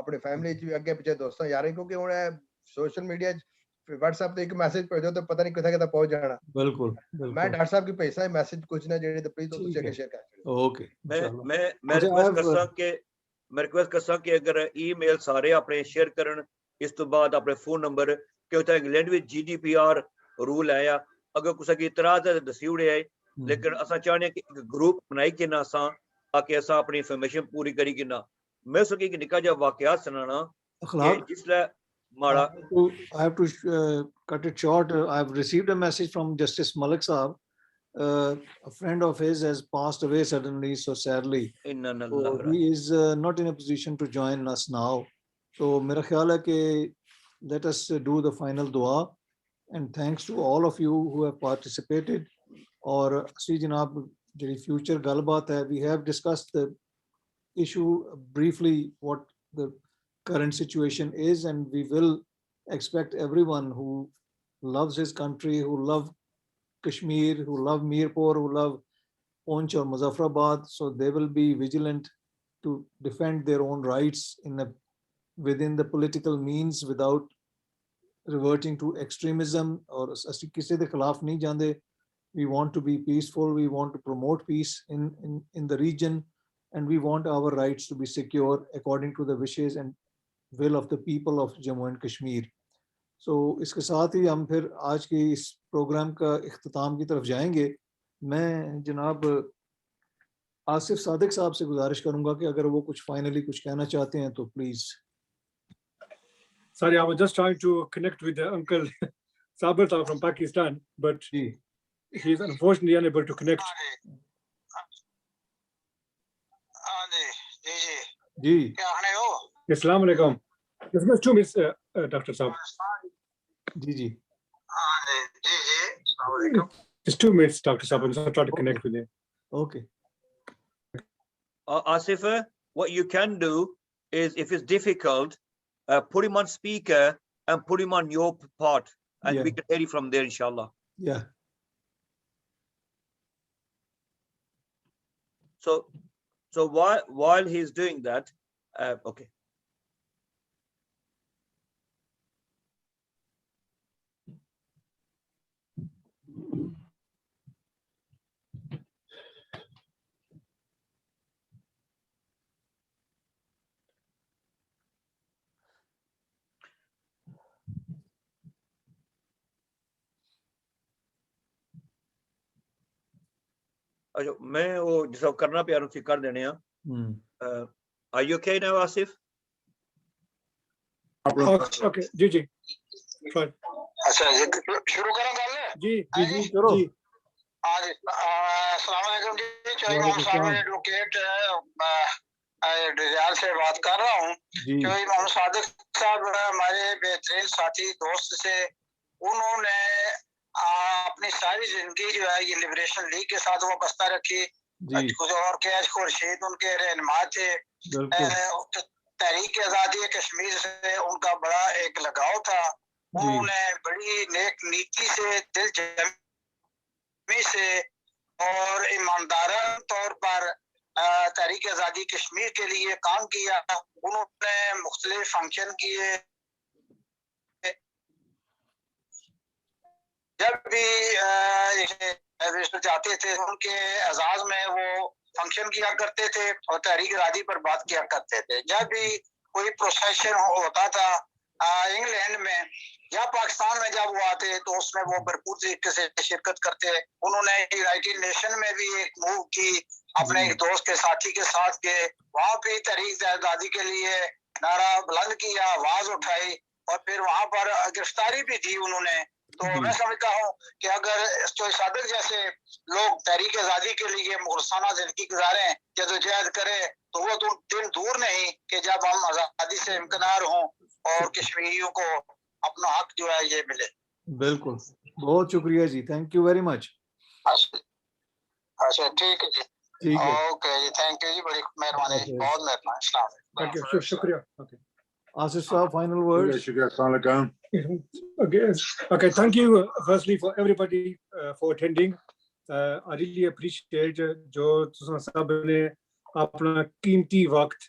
اپنی family چ بھی اگے پیچھے دوستاں یار کیونکہ ہن social media what's app تے ایک میسج بھیجو تو پتہ نہیں کتھے کتھے پہنچ جانا. بالکل میں ڈاکٹر صاحب کی بھیجا میسج کچھ نہ جڑے تے پلیز تسی اگے شیئر کر. اوکے میں ریکویسٹ کرساں کہ اگر ای میل سارے اپنے شیئر کرن اس تو بعد اپنے فون نمبر کہ ہوتا انگلینڈ وچ GDPR رول ہے یا اگر کسا کی اعتراض ہے دسی اڑے ہے لیکن اساں چاہنے کہ گروپ بنائی کے نہ اساں تاکہ اساں اپنی انفارمیشن پوری کری کے نہ. میں سکی کہ نکا جا واقعات سنانا کہ جس لے ماڑا I have to cut it short. I have received a message from Justice Malik Saab. A friend of his has passed away suddenly, so sadly. So he is not in a position to join us now. So mera khayal hai ki let us do the final dua. And thanks to all of you who have participated. Or Sri Janab, jehdi future galbaat hai, we have discussed the issue briefly, what the current situation is, and we will expect everyone who loves his country, who love Kashmir, who love Mirpur, who love Poonch or Muzaffarabad, so they will be vigilant to defend their own rights within the political means without reverting to extremism or ਅਸੀਂ ਕਿਸੇ ਦੇ ਖਿਲਾਫ ਨਹੀਂ ਜਾਂਦੇ. We want to be peaceful, we want to promote peace in the region, and we want our rights to be secure according to the wishes and will of the people of Jammu and Kashmir. So اس کے ساتھ ہی ہم پھر آج کی اس programme کا اختتام کی طرف جائیں گے. میں جناب آصف صادق صاحب سے گزارش کروں گا کہ اگر وہ کچھ فائنلی کچھ کہنا چاہتے ہیں تو please. Sorry, I was just trying to connect with Uncle Sabir from Pakistan, but he is unfortunately unable to connect. جی السلام علیکم. Just 2 minutes, Dr. Saab. G Just 2 minutes, Dr. Saab. I'm just trying to connect with him. Okay. Asif, what you can do is, if it's difficult, put him on speaker and put him on your part, and we can hear you from there, inshallah. Yeah. So while he's doing that, okay. میں وہ جسا کرنا پیا رہا کر دینے ہیں. Are you okay now, Asif? Okay, G fine. اچھا شروع کریں گل. جی کرو. السلام علیکم جی. چوہدری محمد صاحب ایڈوکیٹ ڈیزائر سے بات کر رہا ہوں. چوہدری محمد صادق صاحب ہمارے بہترین ساتھی دوست سے, انہوں نے اپنی ساری زندگی جو ہے یہ لبریشن لیگ کے ساتھ وابستہ رکھی. اور کیش خورشید ان کے رہنما تھے. تحریک آزادی کشمیر سے ان کا بڑا ایک لگاؤ تھا. انہوں نے بڑی نیک نیتی سے, دل جمعی سے اور ایماندارانہ طور پر تحریک آزادی کشمیر کے لیے کام کیا. انہوں نے مختلف فنکشن کیے. جب بھی جاتے تھے ان کے اعزاز میں وہ فنکشن کیا کرتے تھے اور تحریک آزادی پر بات کیا کرتے تھے. جب بھی کوئی پروسیشن ہوتا تھا انگلینڈ میں یا پاکستان میں جب وہ آتے تو اس میں وہ بھرپور طریقے سے شرکت کرتے. انہوں نے یونائیٹڈ نیشن میں بھی ایک موو کی اپنے ایک دوست کے ساتھی کے ساتھ کے, وہاں پہ تحریک آزادی کے لیے نعرہ بلند کیا, آواز اٹھائی اور پھر وہاں پر گرفتاری بھی دی انہوں نے. تو میں سمجھتا ہوں کہ اگر صادق جیسے لوگ تحریک آزادی کے لیے مخلصانہ زندگی گزاریں, جدوجہد کریں, تو وہ دن دور نہیں کہ جب ہم آزادی سے امکنار ہوں اور کشمیریوں کو اپنا حق جو ہے یہ ملے. بالکل, بہت شکریہ جی, تھینک یو ویری مچ. اچھا ٹھیک ہے جی, اوکے جی, تھینک یو جی, بڑی مہربانی, بہت مہربانی. السلام علیکم. شکریہ. Asif Saab, final words. شکریہ. السلام علیکم. Okay, thank you firstly for everybody for attending. I really appreciate جو سب نے اپنا قیمتی وقت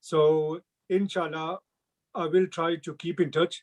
So inshallah I will try to keep in touch.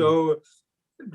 So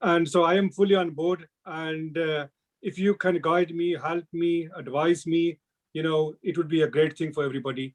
And so I am fully on board, and if you can guide me, help me, advise me, you know, it would be a great thing for everybody.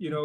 you know,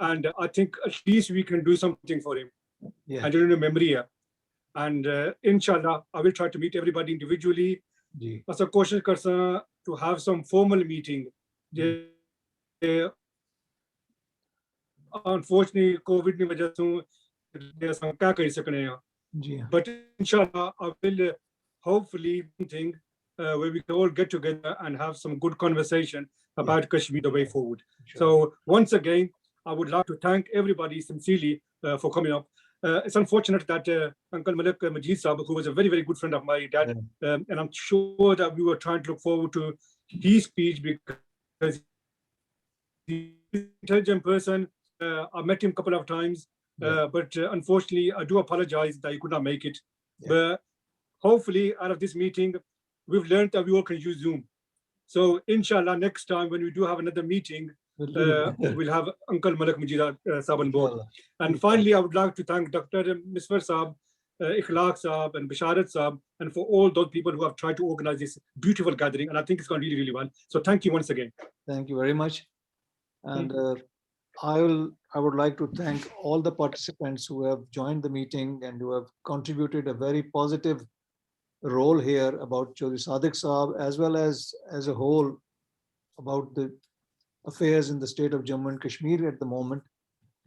And I think at least we can do something for him. Yeah. And in memory, and inshallah I will try to meet everybody individually. Asa koshish karsa to have some formal meeting. Unfortunately COVID ni wajah se hum kya kar sakne hain. But inshallah I will hopefully think where we can all get together and have some good conversation about Kashmir the way forward. So once again I would like to thank everybody sincerely for coming up. It's unfortunate that Uncle Malik Majid Sahab, who was a very, very good friend of my dad, and I'm sure that we were trying to look forward to his speech because he's an intelligent person. I met him a couple of times, but unfortunately, I do apologize that he could not make it. But hopefully, out of this meeting, we've learned that we all can use Zoom. So, inshallah, next time when we do have another meeting, we'll have Uncle Malik Majid Sahab on board. And finally, I would like to thank Dr. Misfar Sahab, Ikhlaq Sahab, and Bisharat Sahab, and for all those people who have tried to organize this beautiful gathering. And I think it's gone really, really well. So thank you once again. Thank you very much. And I would like to thank all the participants who have joined the meeting and who have contributed a very positive role here about Chaudhry Sadiq Sahab, as well as a whole about the affairs in the state of Jammu and Kashmir at the moment.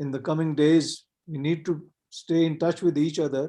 in the coming days we need to stay in touch with each other.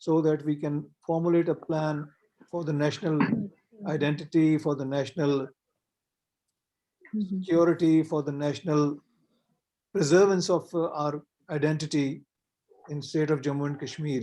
so that we can formulate a plan for the national identity, for the national security, for the national preservance of our identity in state of Jammu and Kashmir.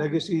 legacy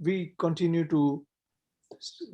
we continue to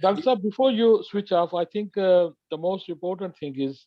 Dr. Saab, before you switch off, I think the most important thing is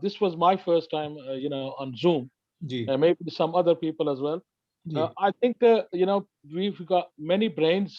this was my first time you know on Zoom, maybe some other people as well. I think you know we've got many brains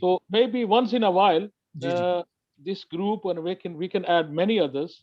So maybe once in a while this group and we can add many others.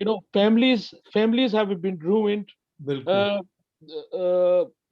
You know, families have been ruined.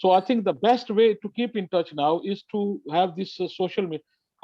So I think the best way to keep in touch now is to have this social media.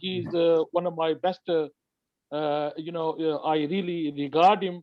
He is one of my best, you know, I really regard him.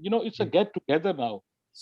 you know, it's a get together now.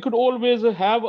could always have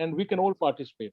and we can all participate.